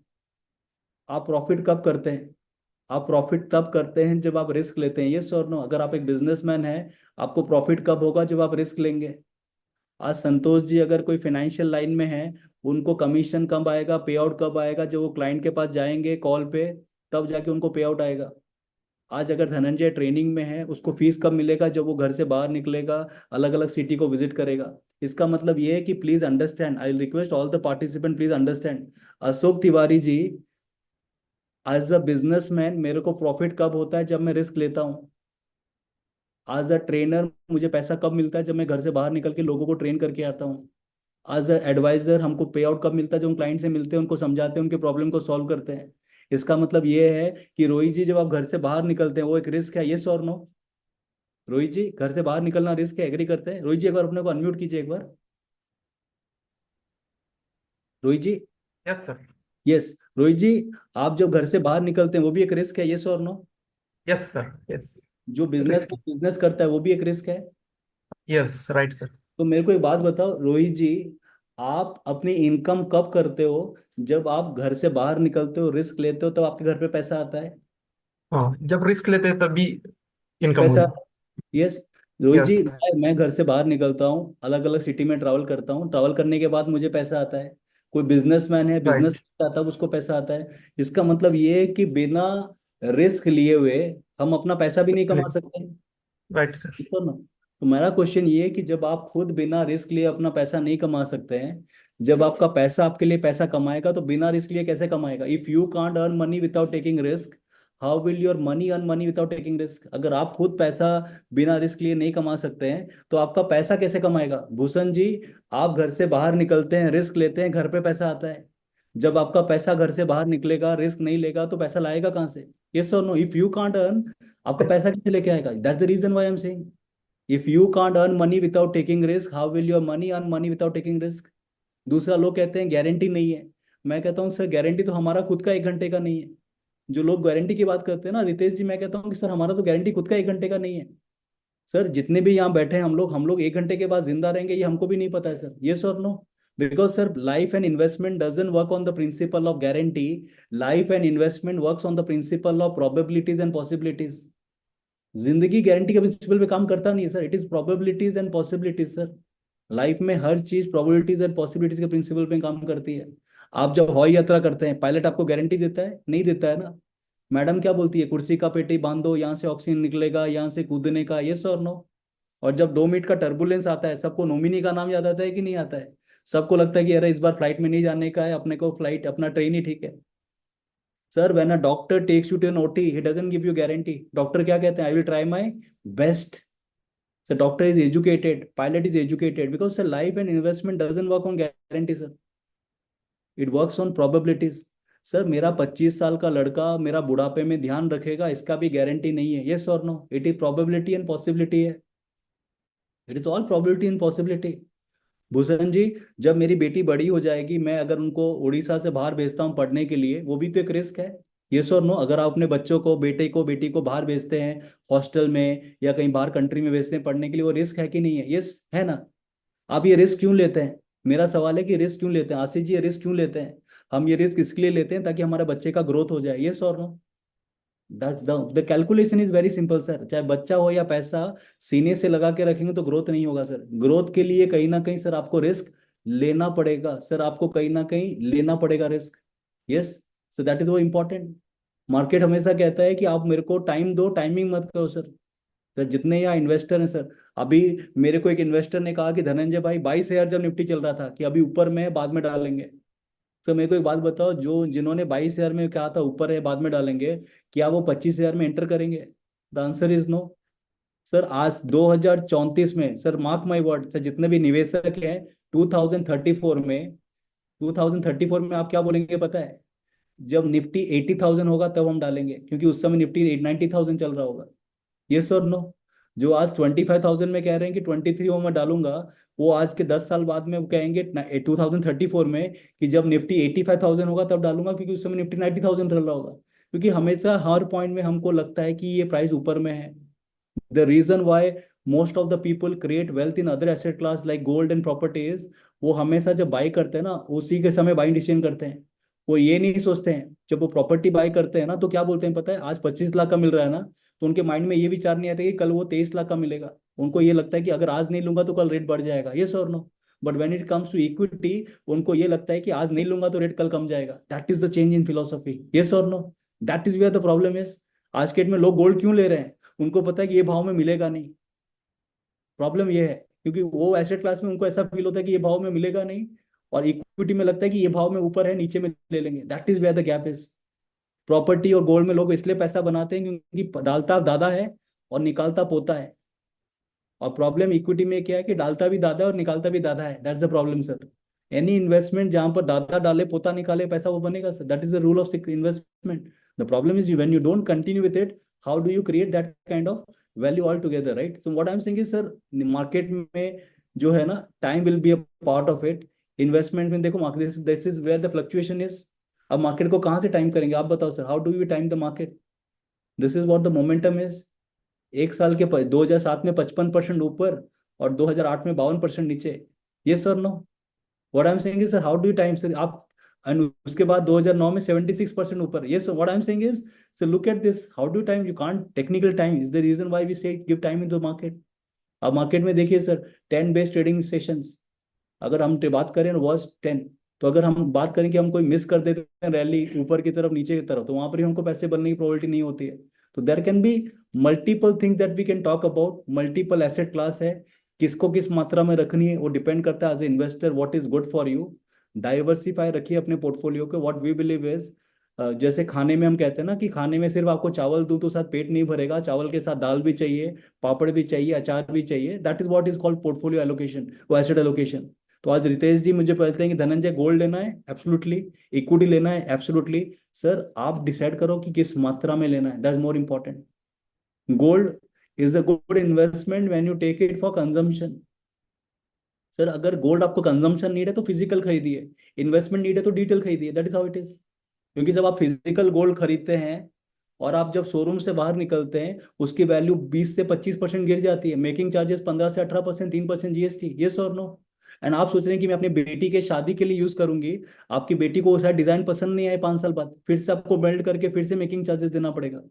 आप प्रॉफिट कब करते हैं? आप प्रॉफिट तब करते हैं जब आप रिस्क लेते हैं। यस और नो? अगर आप एक बिजनेसमैन हैं, आपको प्रॉफिट कब होगा? जब आप रिस्क लेंगे। आज संतोष जी अगर कोई फाइनेंशियल लाइन में है, उनको कमीशन कब आएगा, पे आउट कब आएगा? जब वो क्लाइंट के पास जाएंगे कॉल पे, तब जाके उनको पे आउट आएगा। आज अगर धनंजय ट्रेनिंग में है, उसको फीस कब मिलेगा? जब वो घर से बाहर निकलेगा, अलग अलग सिटी को विजिट करेगा। इसका मतलब ये है कि please understand, I request all the participant, please understand. Ashok Tiwari ji, as a businessman मेरे को प्रॉफिट कब होता है? जब मैं रिस्क लेता हूँ। एज अ ट्रेनर मुझे पैसा कब मिलता है? जब मैं घर से बाहर निकल के लोगों को ट्रेन करके आता हूँ। एज अ एडवाइजर हमको पे आउट कब मिलता है? जब हम क्लाइंट से मिलते हैं, उनको समझाते हैं, उनके प्रॉब्लम को सॉल्व करते हैं। इसका मतलब ये है कि रोहित जी, जब आप घर से बाहर निकलते हैं, वो एक रिस्क है। यस और नो? रोहित जी, घर से बाहर निकलना रिस्क है, एग्री करते हैं? रोहित जी एक बार अपने को अनम्यूट कीजिए एक बार। Rohit ji. Yes sir. Yes. Rohit ji, आप जब घर से बाहर निकलते हैं, वो भी एक रिस्क है। यस और नो? Yes sir. यस। जो बिजनेस रिस्की। बिजनेस करता है, वो भी एक रिस्क है। Yes, right sir. तो मेरे को एक बात बताओ रोहित जी, आप अपनी इनकम कब करते हो? जब आप घर से बाहर निकलते हो, रिस्क लेते हो, तब आपके घर पे पैसा आता है। हाँ, जब रिस्क लेते हैं तभी इनकम पैसा। हुई। यस। रोहित यस। जी, मैं घर से बाहर निकलता हूँ, अलग अलग सिटी में ट्रैवल करता हूँ, ट्रैवल करने के बाद मुझे पैसा आता है। कोई बिजनेसमैन है, बिजनेस राइट। करता है, तब उसको पैसा आता है। इसका मतलब ये है कि बिना रिस्क लिए हुए हम अपना पैसा भी नहीं कमा सकते। Right sir. ठीक है ना? तो मेरा क्वेश्चन ये है कि जब आप खुद बिना रिस्क लिए अपना पैसा नहीं कमा सकते हैं, जब आपका पैसा आपके लिए पैसा कमाएगा, तो बिना रिस्क लिए कैसे कमाएगा? If you can't earn money without taking risk, how will your money earn money without taking risk? अगर आप खुद पैसा बिना रिस्क लिए नहीं कमा सकते हैं, तो आपका पैसा कैसे कमाएगा? भूषण जी, आप घर से बाहर निकलते हैं, रिस्क लेते हैं, घर पे पैसा आता है। जब आपका पैसा घर से बाहर निकलेगा, रिस्क नहीं लेगा, तो पैसा लाएगा कहाँ से? यस और no? If you can't earn, आपका पैसा कैसे लेके आएगा? That's the reason why I am saying, if you can't earn money without taking risk, how will your money earn money without taking risk? दूसरा, लोग कहते हैं गारंटी नहीं है। मैं कहता हूँ सर, गारंटी तो हमारा खुद का 1 घंटे का नहीं है। जो लोग गारंटी की बात करते हैं ना रितेश जी, मैं कहता हूँ कि सर हमारा तो गारंटी खुद का 1 घंटे का नहीं है। सर जितने भी यहाँ बैठे हैं, हम लोग 1 घंटे के बाद जिंदा रहेंगे, ये हमको भी नहीं पता है सर। यस और no? Because sir life and investment doesn't work on the principle of guarantee, life and investment works on the principle of probabilities and possibilities. जिंदगी गारंटी के प्रिंसिपल पे काम करता नहीं है sir, it is probabilities and possibilities sir. Life में हर चीज प्रोबेबिलिटीज एंड पॉसिबिलिटीज के प्रिंसिपल पे काम करती है। आप जब हवाई यात्रा करते हैं, पायलट आपको गारंटी देता है? नहीं देता है ना। मैडम क्या बोलती है, कुर्सी का पेटी बांधो, यहाँ से ऑक्सीजन निकलेगा, यहाँ से कूदने का, यस और नो। और जब 2 मिनट का टर्बुलेंस आता है, सबको नोमिनी का नाम याद आता है कि नहीं आता है? सबको लगता है कि अरे इस बार फ्लाइट में नहीं जाने का है, अपने को फ्लाइट अपना ट्रेन ही ठीक है। Sir when a doctor takes you to an OT, he doesn't give you guarantee. Doctor क्या कहते हैं? I will try my best. Sir doctor is educated, pilot is educated, because sir life and investment doesn't work on guarantee sir, it works on probabilities. Sir मेरा 25 साल का लड़का मेरा बुढ़ापे में ध्यान रखेगा, इसका भी गारंटी नहीं है, यस और no. It is probability and possibility है, it is all probability and possibility. Bhushan ji, जब मेरी बेटी बड़ी हो जाएगी, मैं अगर उनको उड़ीसा से बाहर भेजता हूँ पढ़ने के लिए, वो भी तो एक रिस्क है, यस और नो। अगर आप अपने बच्चों को, बेटे को, बेटी को बाहर भेजते हैं हॉस्टल में या कहीं बाहर कंट्री में भेजते हैं पढ़ने के लिए, वो रिस्क है कि नहीं है? यस है ना। आप ये रिस्क क्यों लेते हैं? मेरा सवाल है कि रिस्क क्यों लेते हैं आशीष जी, ये रिस्क क्यों लेते हैं? हम ये रिस्क इसके लिए लेते हैं ताकि हमारे बच्चे का ग्रोथ हो जाए, यस और no. That's the calculation is very simple sir. चाहे बच्चा हो या पैसा, सीने से लगा के रखेंगे तो ग्रोथ नहीं होगा सर। ग्रोथ के लिए कहीं ना कहीं सर आपको रिस्क लेना पड़ेगा सर, आपको कहीं ना कहीं लेना पड़ेगा risk, yes. So that is वो इम्पोर्टेंट। मार्केट हमेशा कहता है कि आप मेरे को टाइम दो, टाइमिंग मत करो सर। सर जितने यहाँ इन्वेस्टर हैं सर, अभी मेरे को एक इन्वेस्टर ने कहा कि धनंजय भाई 22,000 जब निफ्टी चल रहा था कि अभी ऊपर में है, बाद में डालेंगे। सर मेरे को एक बात बताओ, जो जिन्होंने 22,000 में कहा था ऊपर है बाद में डालेंगे, क्या वो 25,000 में एंटर करेंगे? The answer is no. Sir आज 2034 में sir, mark my word sir, जितने भी निवेशक हैं 2034 में, 2034 में आप क्या बोलेंगे पता है? जब निफ्टी 80,000 होगा तब हम डालेंगे, क्योंकि उस समय निफ्टी 90,000 चल रहा होगा, यस और नो। जो आज 25,000 में कह रहे हैं कि 23 में मैं डालूंगा, वो आज के 10 साल बाद में वो कहेंगे 2034 में कि जब निफ्टी 85,000 होगा तब डालूंगा, क्योंकि उस समय निफ्टी 90,000 चल रहा होगा। क्योंकि हमेशा हर पॉइंट में हमको लगता है कि ये प्राइस ऊपर में है। The reason why most of the people create wealth in other asset class like gold and properties, वो हमेशा जब बाई करते हैं ना, उसी के समय बाइंग डिसीजन करते हैं। वो ये नहीं सोचते हैं, जब वो प्रॉपर्टी बाई करते हैं ना, तो क्या बोलते हैं पता है? आज 25 लाख का मिल रहा है ना, तो उनके माइंड में ये विचार नहीं आता कि कल वो 23 लाख का मिलेगा। उनको ये लगता है कि अगर आज नहीं लूंगा तो कल रेट बढ़ जाएगा, यस और no. But when it comes to equity, उनको ये लगता है कि आज नहीं लूंगा तो रेट कल कम जाएगा। That is the change in philosophy, yes और no. That is where the problem is. आज के डेट में लोग गोल्ड क्यों ले रहे हैं? उनको पता है कि ये भाव में मिलेगा नहीं। प्रॉब्लम ये है क्योंकि वो एसेट क्लास में उनको ऐसा फील होता है कि ये भाव में मिलेगा नहीं, और इक्विटी में लगता है कि ये भाव में ऊपर है, नीचे में ले लेंगे। That is where the gap is. Property और गोल्ड में लोग इसलिए पैसा बनाते हैं क्योंकि डालता दादा है और निकालता पोता है। और प्रॉब्लम इक्विटी में क्या है कि डालता भी दादा है और निकालता भी दादा है, that's the problem sir. Any investment जहां पर दादा डाले पोता निकाले पैसा, वो बनेगा sir. That is the rule of investment. The problem is when you don't continue with it, how do you create that kind of value all together, right? So what I am saying is sir, market में जो है ना, time will be a part of it. Investment में देखो, market this is where the fluctuation is. अब market को कहाँ से टाइम करेंगे आप बताओ sir? How do you time the market? This is what the momentum is. एक साल के 2007 में 55% ऊपर और 2008 में 52% नीचे, ये sir no. What I am saying is sir, how do you time sir आप? एंड उसके बाद 2009 में 76% ऊपर, ये sir what I am saying is sir, look at this, how do time? You can't. Technical time is the reason why we say give time in the market. अब market में देखिए sir, 10 based trading sessions, अगर हम बात करें worst 10, तो अगर हम बात करें कि हम कोई मिस कर देते हैं रैली ऊपर की तरफ नीचे की तरफ, तो वहां पर ही हमको पैसे बनने की प्रोबेबिलिटी नहीं होती है। तो there can be multiple things that we can talk about. Multiple asset class है, किसको किस मात्रा में रखनी है वो डिपेंड करता है as a investor what is good for you. Diversify रखिए अपने पोर्टफोलियो को। व्हाट वी बिलीव इज, जैसे खाने में हम कहते हैं ना कि खाने में सिर्फ आपको चावल दूं तो साथ पेट नहीं भरेगा, चावल के साथ दाल भी चाहिए, पापड़ भी चाहिए, अचार भी चाहिए। That is what is called portfolio allocation, वो एसेट एलोकेशन। तो आज रितेश जी मुझे कहते हैं कि धनंजय गोल्ड लेना है, एब्सोल्युटली। इक्विटी लेना है, एब्सोल्युटली। सर आप डिसाइड करो कि किस मात्रा में लेना है, that's more important. Gold is a good investment when you take it for consumption. Sir अगर गोल्ड आपको कंजम्पशन नीड है तो फिजिकल खरीदिए, इन्वेस्टमेंट नीड है तो डिटेल खरीदिए, that is how it is. क्योंकि जब आप फिजिकल गोल्ड खरीदते हैं और आप जब शोरूम से बाहर निकलते हैं, उसकी वैल्यू 20 से 25% गिर जाती है, मेकिंग चार्जेस 15 से 18%, 3% जीएसटी, ये और नो। एंड आप सोच रहे हैं कि मैं अपनी बेटी के शादी के लिए यूज करूंगी, आपकी बेटी को वो शायद डिजाइन पसंद नहीं आए 5 साल बाद, फिर से आपको बेल्ट करके फिर से मेकिंग चार्जेस देना पड़ेगा।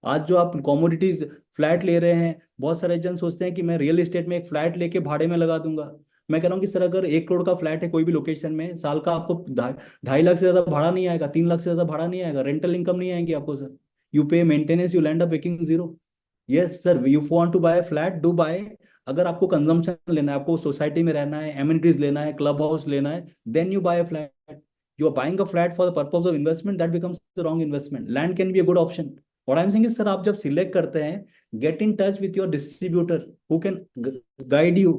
आज जो आप कमोडिटीज फ्लैट ले रहे हैं, बहुत सारे जन सोचते हैं कि मैं रियल एस्टेट में एक फ्लैट लेके भाड़े में लगा दूंगा। मैं कह रहा हूँ कि सर अगर 1 करोड़ का फ्लैट है कोई भी लोकेशन में, साल का आपको 2.5 लाख से ज्यादा भाड़ा नहीं आएगा, 3 लाख से ज्यादा भाड़ा नहीं आएगा, रेंटल इनकम नहीं आएगी आपको sir. You pay maintenance, you land up making zero. Yes sir, you want to buy flat, do buy. अगर आपको कंजम्पशन लेना है, आपको सोसाइटी में रहना है, एमिनिटीज लेना है, क्लब हाउस लेना है, then you buy a flat. You are buying a flat for the purpose of investment, that becomes the wrong investment. Land can be a good option. What I am saying is sir, आप जब select करते हैं, get in touch with your distributor who can guide you.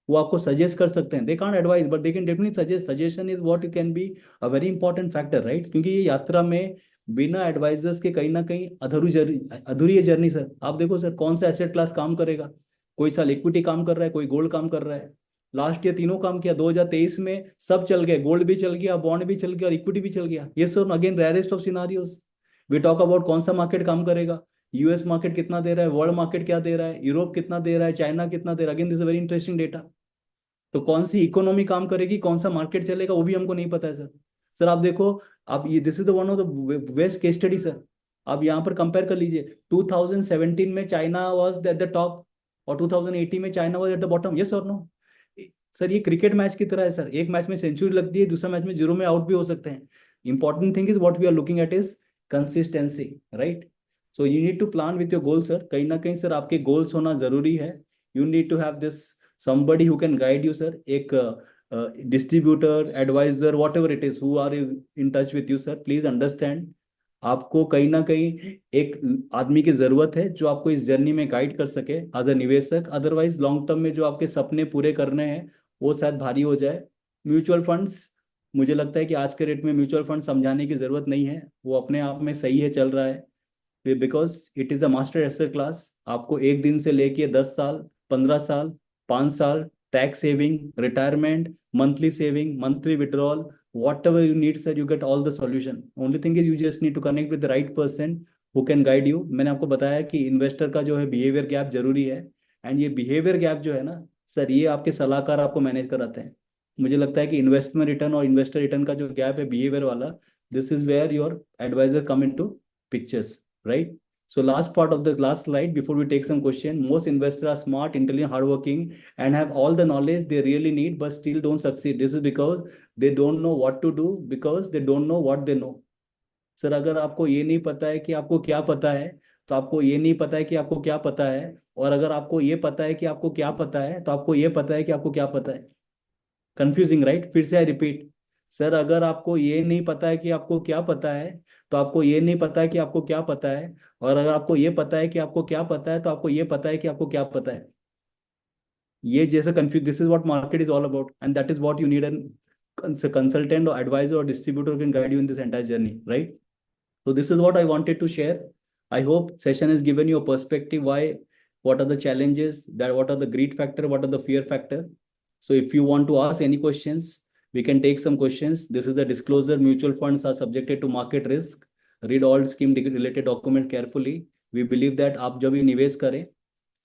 वो आपको suggest कर सकते हैं, they can't advise but they can definitely suggest. Suggestion is what can be a very important factor, right? क्योंकि ये यात्रा में बिना एडवाइजर्स के कहीं ना कहीं अधूरी है जर्नी सर। आप देखो सर, कौन सा एसेट क्लास काम करेगा? कोई साल इक्विटी काम कर रहा है, कोई गोल्ड काम कर रहा है। लास्ट ईयर तीनों काम किया, 2023 में सब चल गए, गोल्ड भी चल गया, बॉन्ड भी चल गया और इक्विटी भी चल गया। ये sir again rarest of scenarios. We talk about कौन सा मार्केट काम करेगा। यूएस मार्केट कितना दे रहा है, वर्ल्ड मार्केट क्या दे रहा है, यूरोप कितना दे रहा है, चाइना कितना दे रहा है। Again this very interesting data. तो कौन सी इकोनॉमी काम करेगी, कौन सा मार्केट चलेगा, वो भी हमको नहीं पता है सर। सर आप देखो, आप ये this is the one of the best case study sir. आप यहाँ पर कंपेयर कर लीजिए, 2017 में China was at the top और 2018 में China was at the bottom. Yes और नो? सर ये क्रिकेट मैच की तरह है सर, एक मैच में सेंचुरी लगती है, दूसरा मैच में जीरो में आउट भी हो सकते हैं। Important thing is what we are looking at is consistency, right? So you need to plan with your goal sir. कहीं ना कहीं सर आपके गोल्स होना जरूरी है। You need to have this somebody who can guide you sir, एक distributor, advisor, whatever it is, who are in touch with you sir. Please understand, आपको कहीं ना कहीं एक आदमी की जरूरत है जो आपको इस जर्नी में गाइड कर सके एज अ निवेशक। अदरवाइज लॉन्ग टर्म में जो आपके सपने पूरे करने हैं वो शायद भारी हो जाए। म्यूचुअल फंड्स, मुझे लगता है कि आज के रेट में म्यूचुअल फंड समझाने की जरूरत नहीं है, वो अपने आप में सही है, चल रहा है। Because it is a master asset class. आपको एक दिन से लेके 10 साल, 15 साल, 5 साल, tax saving, retirement, monthly saving, monthly withdrawal, whatever you need sir, you get all the solution. Only thing is you just need to connect with the right person who can guide you. मैंने आपको बताया कि investor का जो है behaviour gap जरूरी है। And ये बिहेवियर गैप जो है ना सर, ये आपके सलाहकार आपको मैनेज कराते हैं। मुझे लगता है कि इन्वेस्टमेंट रिटर्न और इन्वेस्टर रिटर्न का जो गैप है बिहेवियर वाला, this is where your advisor come in to pictures, right? So last part of the last slide before we take some question. Most investors are smart, intelligent, hardworking, and have all the knowledge they really need, but still don't succeed. This is because they don't know what to do, because they don't know what they know. Sir अगर आपको ये नहीं पता है कि आपको क्या पता है, तो आपको ये नहीं पता है कि आपको क्या पता है। और अगर आपको ये पता है कि आपको क्या पता है, तो आपको ये पता है कि आपको क्या पता है। Confusing right? फिर से आई रिपीट, सर अगर आपको ये नहीं पता है कि आपको क्या पता है, तो आपको ये नहीं पता है कि आपको क्या पता है। और अगर आपको ये पता है कि आपको क्या पता है, तो आपको ये पता है कि आपको क्या पता है। ये जैसे confuse, this is what market is all about, and that is what you need an consultant or advisor or distributor who can guide you in this entire journey, right? So this is what I wanted to share. I hope session has given you a perspective why, what are the challenges, that what are the greed factor, what are the fear factor. So if you want to ask any questions, we can take some questions. This is the disclosure, mutual funds are subjected to market risk. Read all scheme related documents carefully. We believe that आप जब भी निवेश करें,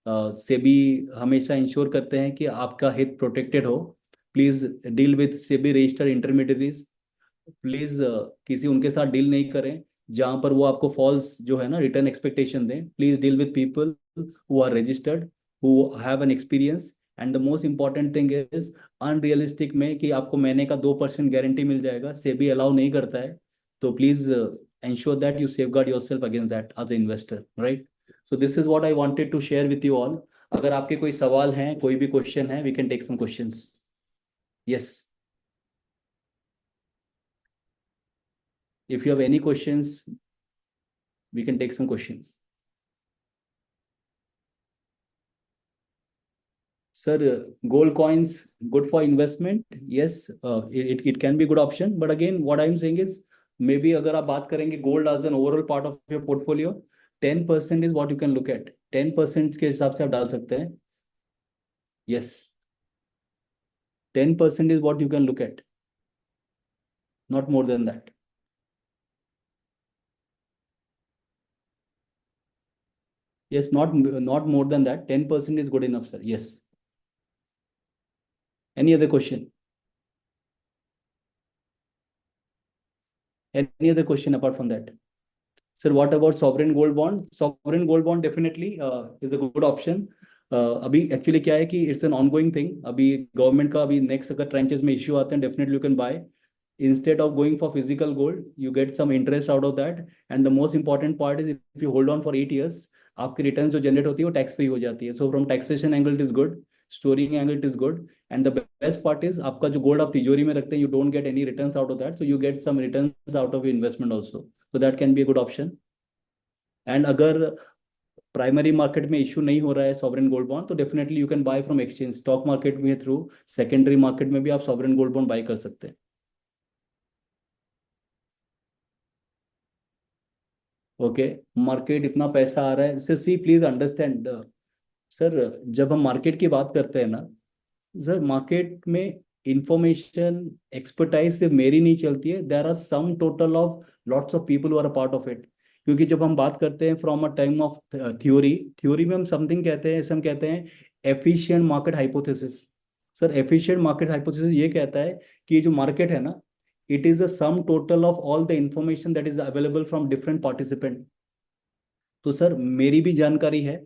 सेबी हमेशा ensure करते हैं कि आपका हित प्रोटेक्टेड हो। Please deal with SEBI registered intermediaries. Please किसी उनके साथ डील नहीं करें जहां पर वो आपको फॉल्स जो है ना रिटर्न एक्सपेक्टेशन दें। Please deal with people who are registered, who have an experience. And the most important thing is unrealistic में कि आपको महीने का 2% गारंटी मिल जाएगा, सेबी अलाउ नहीं करता है। तो please ensure that you safeguard yourself against that as an investor, right? So this is what I wanted to share with you all. अगर आपके कोई सवाल हैं, कोई भी क्वेश्चन है, we can take some questions. Yes, if you have any questions, we can take some questions. Sir, gold coins good for investment? Yes, it can be good option. But again, what I'm saying is maybe अगर आप बात करेंगे gold as an overall part of your portfolio, 10% is what you can look at. 10% के हिसाब से आप डाल सकते हैं. Yes, 10% is what you can look at, not more than that. Yes, not more than that. 10% is good enough, sir. Yes. Any other question? Any other question apart from that? Sir, what about sovereign gold bond? Sovereign gold bond definitely is a good option. अभी actually क्या है कि it's an ongoing thing. अभी government का अभी next अगर trenches में issue आते हैं, definitely you can buy. Instead of going for physical gold, you get some interest out of that. And the most important part is if you hold on for 8 years, आपकी return जो generate होती है वो tax free हो जाती है। So from taxation angle it is good, storing angle it is good, and the best part is आपका जो गोल्ड आप तिजोरी में रखते हैं, you don't get any returns out of that, so you get some returns out of investment also. So that can be a good option. And अगर primary market में issue नहीं हो रहा है सॉवरेन गोल्ड बॉन्ड, तो definitely you can buy from exchange, stock market में through secondary market में भी आप सॉवरेन गोल्ड बॉन्ड बाय कर सकते हैं। ओके, मार्केट इतना पैसा आ रहा है, sir see please understand sir, जब हम मार्केट की बात करते हैं ना सर, मार्केट में इंफॉर्मेशन एक्सपर्टाइज सिर्फ मेरी नहीं चलती है, there are sum total of lots of people who are a part of it. क्योंकि जब हम बात करते हैं from a time of theory, theory में हम समथिंग कहते हैं, इसे हम कहते हैं efficient market hypothesis. Sir efficient market hypothesis ये कहता है कि ये जो मार्केट है ना, it is a some total of all the information that is available from different participant. तो सर मेरी भी जानकारी है,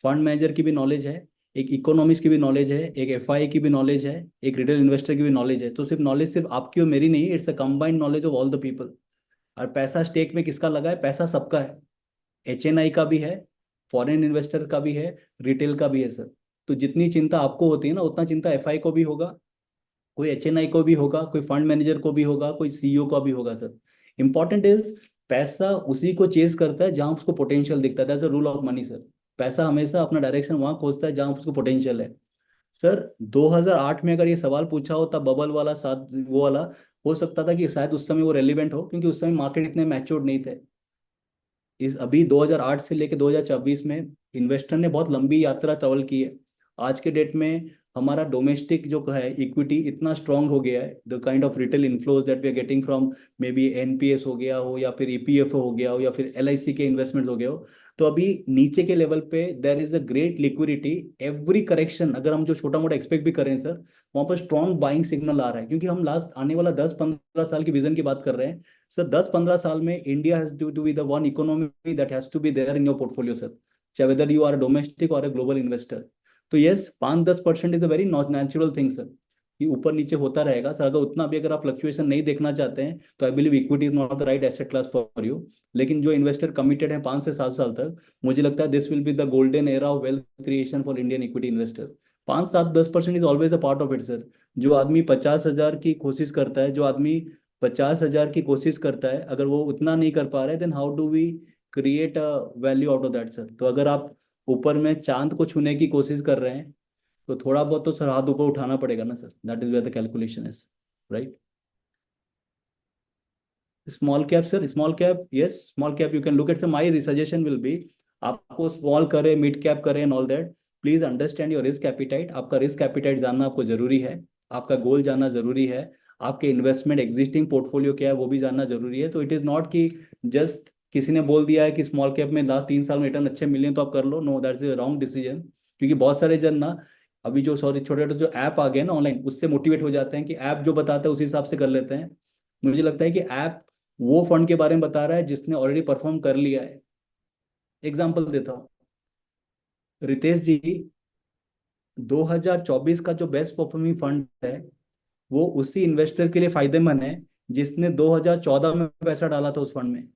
फंड मैनेजर की भी नॉलेज है, एक इकोनॉमिस्ट की भी नॉलेज है, एक एफआई की भी नॉलेज है, एक रिटेल इन्वेस्टर की भी नॉलेज है। तो सिर्फ नॉलेज सिर्फ आपकी और मेरी नहीं है, it's a combined knowledge of all the people. और पैसा स्टेक में किसका लगा है? पैसा सबका है। एचएनआई का भी है, फॉरेन इन्वेस्टर का भी है, रिटेल का भी है सर। तो जितनी चिंता आपको होती है ना, उतना चिंता एफआई को भी होगा, कोई एचएनआई को भी होगा, कोई फंड मैनेजर को भी होगा, कोई सीईओ का भी होगा सर। इंपॉर्टेंट इज पैसा उसी को चेज करता है जहां उसको पोटेंशियल दिखता है, that's the rule of money sir. पैसा हमेशा अपना डायरेक्शन वहां खोजता है जहां उसको पोटेंशियल है। सर 2008 में अगर ये सवाल पूछा होता बबल वाला साथ वो वाला, हो सकता था कि शायद उस समय वो रेलिवेंट हो, क्योंकि उस समय मार्केट इतने मैच्योर्ड नहीं थे। इस अभी 2008 से लेके 2024 में इन्वेस्टर ने बहुत लंबी यात्रा ट्रेवल की है। आज के डेट में हमारा डोमेस्टिक जो है इक्विटी इतना स्ट्रांग हो गया है, the kind of retail inflows that we are getting from, maybe NPS हो गया हो, या फिर ईपीएफओ हो गया हो, या फिर एलआईसी के इन्वेस्टमेंट्स हो गए हो। तो अभी नीचे के लेवल पे there is a great liquidity. Every correction अगर हम जो छोटा मोटा एक्सपेक्ट भी करें सर, वहाँ पर स्ट्रॉन्ग बाइंग सिग्नल आ रहा है, क्योंकि हम लास्ट आने वाला 10-15 साल की विजन की बात कर रहे हैं। सर 10-15 साल में India has to be the one economy that has to be there in your portfolio sir, चाहे वेदर यू आर डोमेस्टिक और अ ग्लोबल इन्वेस्टर। तो yes, 5-10% is a very natural thing sir, ये ऊपर नीचे होता रहेगा सर। अगर उतना भी अगर आप फ्लक्चुएशन नहीं देखना चाहते हैं, तो I believe equity is not the right asset class for you. लेकिन जो इन्वेस्टर कमिटेड है 5 से 7 साल तक, मुझे लगता है this will be the golden era of wealth creation for Indian equity investor. 5-7-10% is always a part of it sir. जो आदमी 50,000 की कोशिश करता है, जो आदमी 50,000 की कोशिश करता है, अगर वो उतना नहीं कर पा रहा है, then how do we create a value out of that sir? तो अगर आप ऊपर में चांद को छूने की कोशिश कर रहे हैं, तो थोड़ा बहुत तो सर हाथ ऊपर उठाना पड़ेगा ना sir, that is where the calculation is, right. Small cap sir, small cap, yes small cap you can look at sir, my suggestion will be, आपको स्मॉल करे मिड कैप करे and all that, please understand your risk appetite. आपका risk appetite जानना आपको जरूरी है, आपका गोल जानना जरूरी है, आपके इन्वेस्टमेंट एग्जिस्टिंग पोर्टफोलियो क्या है वो भी जानना जरूरी है। तो इट इज नॉट कि जस्ट किसी ने बोल दिया है कि स्मॉल कैप में लास्ट 3 साल में रिटर्न अच्छे मिले हैं तो आप कर लो, no that's a wrong decision. क्योंकि बहुत सारे जन ना, अभी जो सॉरी छोटे छोटे जो ऐप आ गए ना ऑनलाइन, उससे मोटिवेट हो जाते हैं कि ऐप जो बताता है उसी हिसाब से कर लेते हैं। मुझे लगता है कि ऐप वो फंड के बारे में बता रहा है जिसने ऑलरेडी परफॉर्म कर लिया है। एग्जाम्पल देता हूँ, रितेश जी, 2024 का जो बेस्ट परफॉर्मिंग फंड है, वो उसी इन्वेस्टर के लिए फायदेमंद है जिसने 2014 में पैसा डाला था उस फंड में।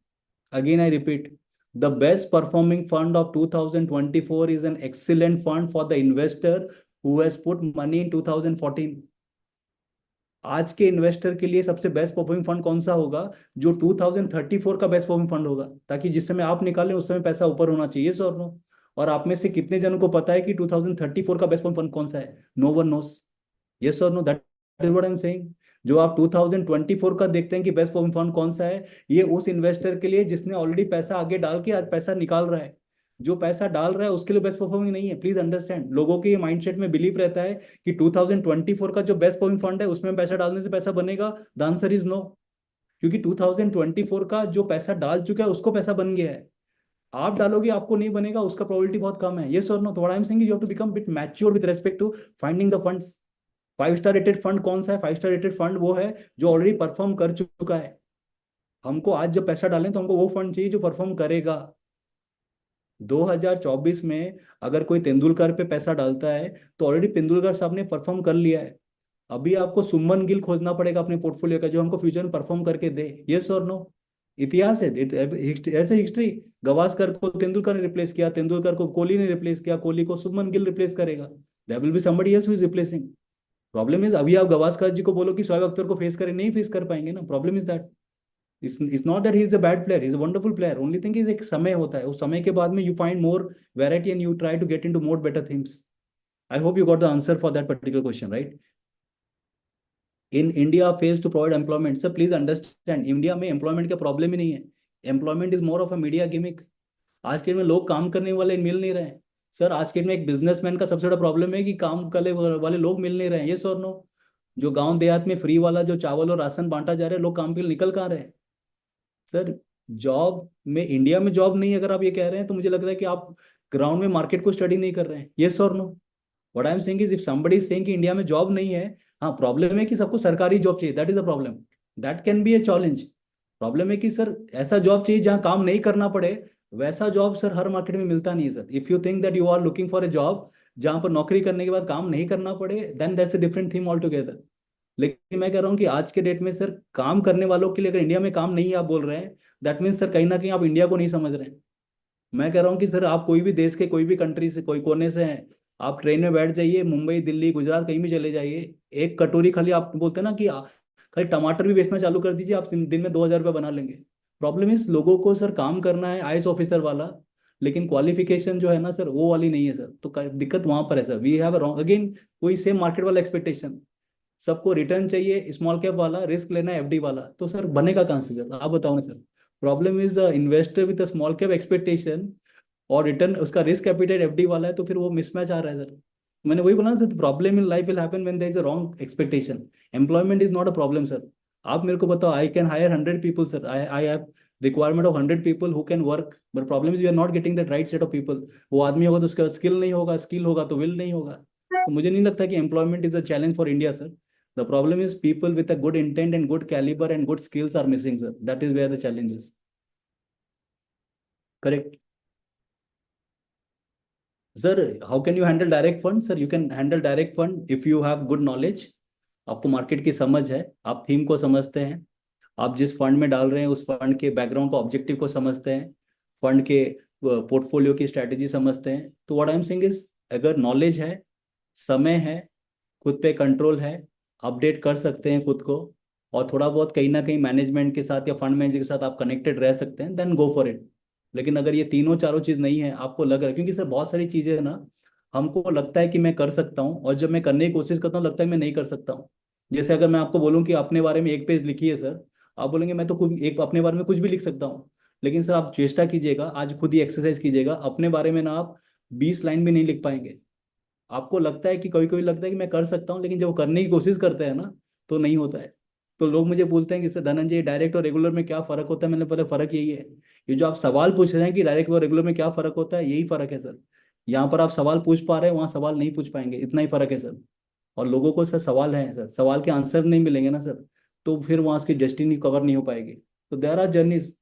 Again I repeat, the best performing fund of 2024 is an excellent fund for the investor who has put money इन 2014। आज के इन्वेस्टर के लिए सबसे बेस्ट परफॉर्मिंग फंड कौन सा होगा? जो 2034 का बेस्ट परफॉर्मिंग फंड होगा, ताकि जिस समय आप निकालें उस समय पैसा ऊपर होना चाहिए सर, नो? और आप में से कितने जनों को पता है कि 2034 का बेस्ट परफॉर्मिंग फंड कौन सा है? No one knows. यस और no, that is what I am saying. जो आप 2024 का देखते हैं कि बेस्ट परफॉर्मिंग फंड कौन सा है, ये उस इन्वेस्टर के लिए जिसने ऑलरेडी पैसा आगे डाल के आज पैसा निकाल रहा है। जो पैसा डाल रहा है उसके लिए बेस्ट परफॉर्मिंग नहीं है, प्लीज अंडरस्टैंड। लोगों के ये माइंडसेट में बिलीव रहता है कि 2024 का जो बेस्ट परफॉर्मिंग फंड है उसमें पैसा डालने से पैसा बनेगा। The answer is no. क्योंकि 2024 का जो पैसा डाल चुका है उसको पैसा बन गया है। आप डालोगे आपको नहीं बनेगा, उसका प्रोबेबिलिटी बहुत कम है। यस और नो? तो what I am saying, you have to become bit mature with respect to finding the funds. 5 star rated fund कौन सा है? 5 स्टार रेटेड फंड वो है जो ऑलरेडी परफॉर्म कर चुका है। हमको आज जब पैसा डालें तो हमको वो फंड चाहिए जो परफॉर्म करेगा। 2024 में अगर कोई तेंदुलकर पे पैसा डालता है तो ऑलरेडी तेंदुलकर साहब ने परफॉर्म कर लिया है। अभी आपको सुमन गिल खोजना पड़ेगा अपने पोर्टफोलियो का, जो हमको फ्यूचर में परफॉर्म करके दे। यस और नो? इतिहास है, ऐसे हिस्ट्री। गवास्कर को तेंदुलकर ने रिप्लेस किया, तेंदुलकर को कोहली ने रिप्लेस किया, कोहली को सुमन गिल रिप्लेस करेगा। There will be somebody else who is replacing. Problem is, अभी आप गवास्कर जी को बोलो कि शोएब अख्तर को फेस करें, नहीं फेस कर पाएंगे ना। Problem is that it's not that he is a bad player, he is a wonderful player. Only thing is एक समय होता है, उस समय के बाद में you find more variety and you try to get into more better things. I hope you got the answer for that particular question, right? In India fails to provide employment. Sir, please understand, India में employment का problem ही नहीं है। Employment is more of a media gimmick. आज के date में लोग काम करने वाले मिल नहीं रहे हैं। सर, आज के डेट में एक बिजनेसमैन का सबसे बड़ा प्रॉब्लम है कि काम करने वाले लोग मिल नहीं रहे हैं। ये सर नो? जो गांव देहात में फ्री वाला जो चावल और राशन बांटा जा रहा है, लोग काम के लिए निकल कहाँ रहे हैं? सर, जॉब में, इंडिया में जॉब नहीं, अगर आप ये कह रहे हैं तो मुझे लग रहा है कि आप ग्राउंड में मार्केट को स्टडी नहीं कर रहे हैं। ये sir no? What I am saying is, if somebody is saying कि इंडिया में जॉब नहीं है, हाँ प्रॉब्लम है कि सबको सरकारी जॉब चाहिए, that is a problem. That can B a challenge. Problem है कि सर ऐसा जॉब चाहिए जहाँ काम नहीं करना पड़े। वैसा जॉब सर हर मार्केट में मिलता नहीं है sir. If you think that you are looking for a job जहाँ पर नौकरी करने के बाद काम नहीं करना पड़े, then that's a different thing all together. लेकिन मैं कह रहा हूँ कि आज के डेट में सर काम करने वालों के लिए अगर इंडिया में काम नहीं है आप बोल रहे हैं, दैट मीन्स सर कहीं ना कहीं आप इंडिया को नहीं समझ रहे हैं। मैं कह रहा हूँ कि सर आप कोई भी देश के कोई भी कंट्री से, कोई कोने से हैं, आप ट्रेन में बैठ जाइए, मुंबई दिल्ली गुजरात कहीं भी चले जाइए, एक कटोरी खाली, आप बोलते हैं ना कि खाली टमाटर भी बेचना चालू कर दीजिए, आप दिन में 2,000 रुपये बना लेंगे। प्रॉब्लम इस, लोगों को सर काम करना है आईएएस ऑफिसर वाला, लेकिन क्वालिफिकेशन जो है ना सर वो वाली नहीं है सर। तो दिक्कत वहां पर है sir. We have wrong again, वही सेम मार्केट वाला एक्सपेक्टेशन। सबको रिटर्न चाहिए स्मॉल कैप वाला, रिस्क लेना है एफडी वाला, तो सर बनेगा कहाँ से सर? आप बताओ ना sir. Problem is investor with small cap expectation और रिटर्न उसका रिस्क एपिटाइट एफडी वाला है, तो फिर वो मिसमैच आ रहा है सर। मैंने वही बोला ना sir, problem in life will happen when there is a wrong expectation. Employment is not a problem sir. आप मेरे को बताओ, I can hire 100 people sir, I have requirement of 100 people who can work, but problem is we are not getting the right set of people. वो आदमी होगा तो उसका skill नहीं होगा, स्किल होगा तो विल नहीं होगा। तो मुझे नहीं लगता कि employment is a challenge for India sir. The problem is people with a good intent and good calibre and good skills are missing sir, that is where the challenge is. Correct sir. How can you handle direct fund? Sir you can handle direct fund if you have good knowledge. आपको market की समझ है, आप theme को समझते हैं, आप जिस फंड में डाल रहे हैं उस फंड के बैकग्राउंड को, ऑब्जेक्टिव को समझते हैं, फंड के पोर्टफोलियो की स्ट्रैटेजी समझते हैं। तो what I am saying is, अगर नॉलेज है, समय है, खुद पे कंट्रोल है, अपडेट कर सकते हैं खुद को, और थोड़ा बहुत कहीं ना कहीं मैनेजमेंट के साथ या फंड मैनेजर के साथ आप कनेक्टेड रह सकते हैं, देन गो फॉर इट। लेकिन अगर ये तीनों चारों चीज़ नहीं है, आपको लग रहा है, क्योंकि सर बहुत सारी चीज़ें है ना, हमको लगता है कि मैं कर सकता हूँ, और जब मैं करने की कोशिश करता हूँ लगता है मैं नहीं कर सकता हूँ। जैसे अगर मैं आपको बोलूँ कि अपने बारे में एक पेज लिखिए सर, आप बोलेंगे मैं तो खुद एक अपने बारे में कुछ भी लिख सकता हूँ। लेकिन सर आप चेष्टा कीजिएगा, आज खुद ही एक्सरसाइज कीजिएगा, अपने बारे में ना आप 20 लाइन भी नहीं लिख पाएंगे। आपको लगता है कि कभी कभी लगता है कि मैं कर सकता हूँ, लेकिन जब वो करने की कोशिश करते हैं ना तो नहीं होता है। तो लोग मुझे बोलते हैं कि सर धनंजय, डायरेक्ट और रेगुलर में क्या फर्क होता है? मैंने बोला फर्क यही है, ये जो आप सवाल पूछ रहे हैं कि डायरेक्ट और रेगुलर में क्या फर्क होता है, यही फर्क है सर। यहाँ पर आप सवाल पूछ पा रहे हैं, वहाँ सवाल नहीं पूछ पाएंगे, इतना ही फर्क है सर। और लोगों को सर सवाल है सर, सवाल के आंसर नहीं मिलेंगे ना सर, तो फिर वहाँ उसकी डेस्टिनी कवर नहीं हो पाएगी। तो देर आर जर्नीज।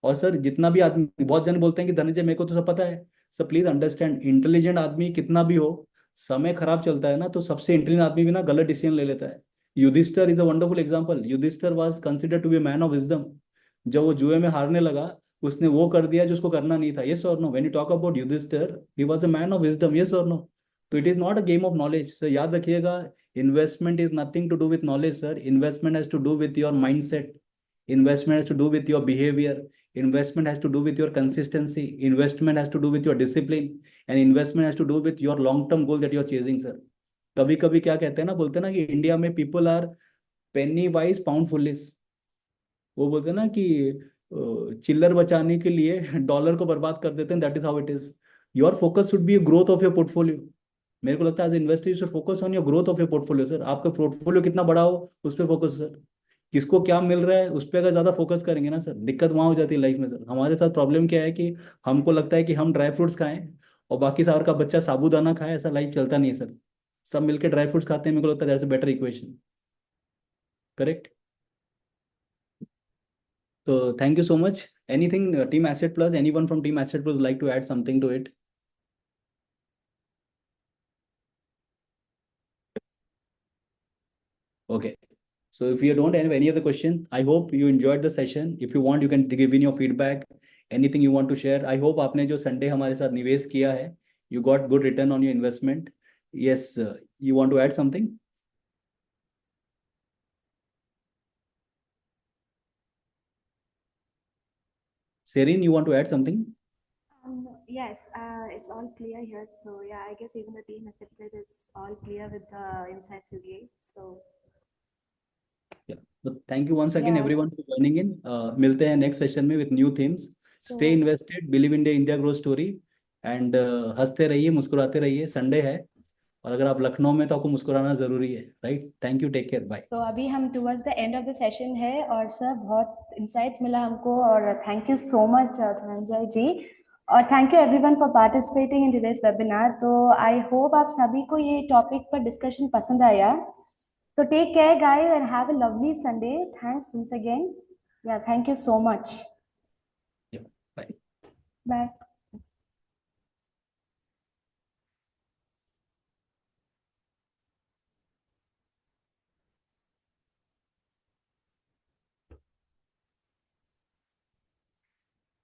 और सर जितना भी आदमी, बहुत जन बोलते हैं कि धनंजय मेरे को तो सब पता है। सर प्लीज अंडरस्टैंड, इंटेलिजेंट आदमी कितना भी हो, समय खराब चलता है ना तो सबसे इंटेलिजेंट आदमी भी ना गलत डिसीजन ले लेता है। Yudhishthir is a wonderful example. Yudhishthir was considered to be man of wisdom. जब वो जुए में हारने लगा, उसने वो कर दिया जो उसको करना नहीं था। यस और no? When you talk about Yudhishthir, he was a man of wisdom. Yes और नो? तो it is not a game of knowledge sir, याद रखिएगा। Investment is nothing to do with knowledge sir, investment has to do with your mindset, investment has to do with your behavior, investment has to do with your consistency, investment has to do with your discipline, and investment has to do with your long term goal that you are chasing sir। कभी कभी क्या कहते हैं ना, बोलते हैं ना कि इंडिया में people are penny wise pound foolish. वो बोलते हैं ना कि चिल्लर बचाने के लिए डॉलर को बर्बाद कर देते हैं, that is how it is. Your focus should be growth of your portfolio. मेरे को लगता है as investor you should focus on your growth of your portfolio sir. आपका पोर्टफोलियो कितना बड़ा हो उस पर फोकस सर। किसको क्या मिल रहा है उस पर अगर ज्यादा फोकस करेंगे ना सर, दिक्कत वहां हो जाती है लाइफ में सर। हमारे साथ प्रॉब्लम क्या है कि हमको लगता है कि हम ड्राई फ्रूट्स खाएं और बाकी सार का बच्चा साबूदाना खाए, ऐसा लाइफ चलता नहीं है सर। सब मिलके ड्राई फ्रूट्स खाते हैं, मेरे को लगता है that's a better equation. Correct So thank you so much. Anything, Team Asset Plus, anyone from Team Asset Plus would like to add something to it? Okay. So if you don't have any other question, I hope you enjoyed the session. If you want, you can give in your feedback. Anything you want to share. I hope आपने जो Sunday हमारे साथ निवेश किया है, you got good return on your investment. Yes, you want to add something? Serin, you want to add something? Yes, it's all clear here. So yeah, I guess even the team acceptance is all clear with the insights you gave. So Yeah. So thank you once again, yeah, everyone, for joining in. मिलते हैं next session में with new themes. Stay so invested, believe in the India growth story, and हंसते रहिए, मुस्कुराते रहिए. Sunday है और अगर आप लखनऊ में तो आपको मुस्कुराना जरूरी है, right? Thank you, take care, bye. तो अभी हम towards the end of the session है और सर बहुत इंसाइट्स मिला हमको और thank you so much Dhananjay ji और thank you everyone for participating in today's webinar. तो आई होप आप सभी को ये टॉपिक पर डिस्कशन पसंद आया. तो take care guys and have a lovely Sunday. Thanks once again. Yeah thank you so much. Bye. Bye.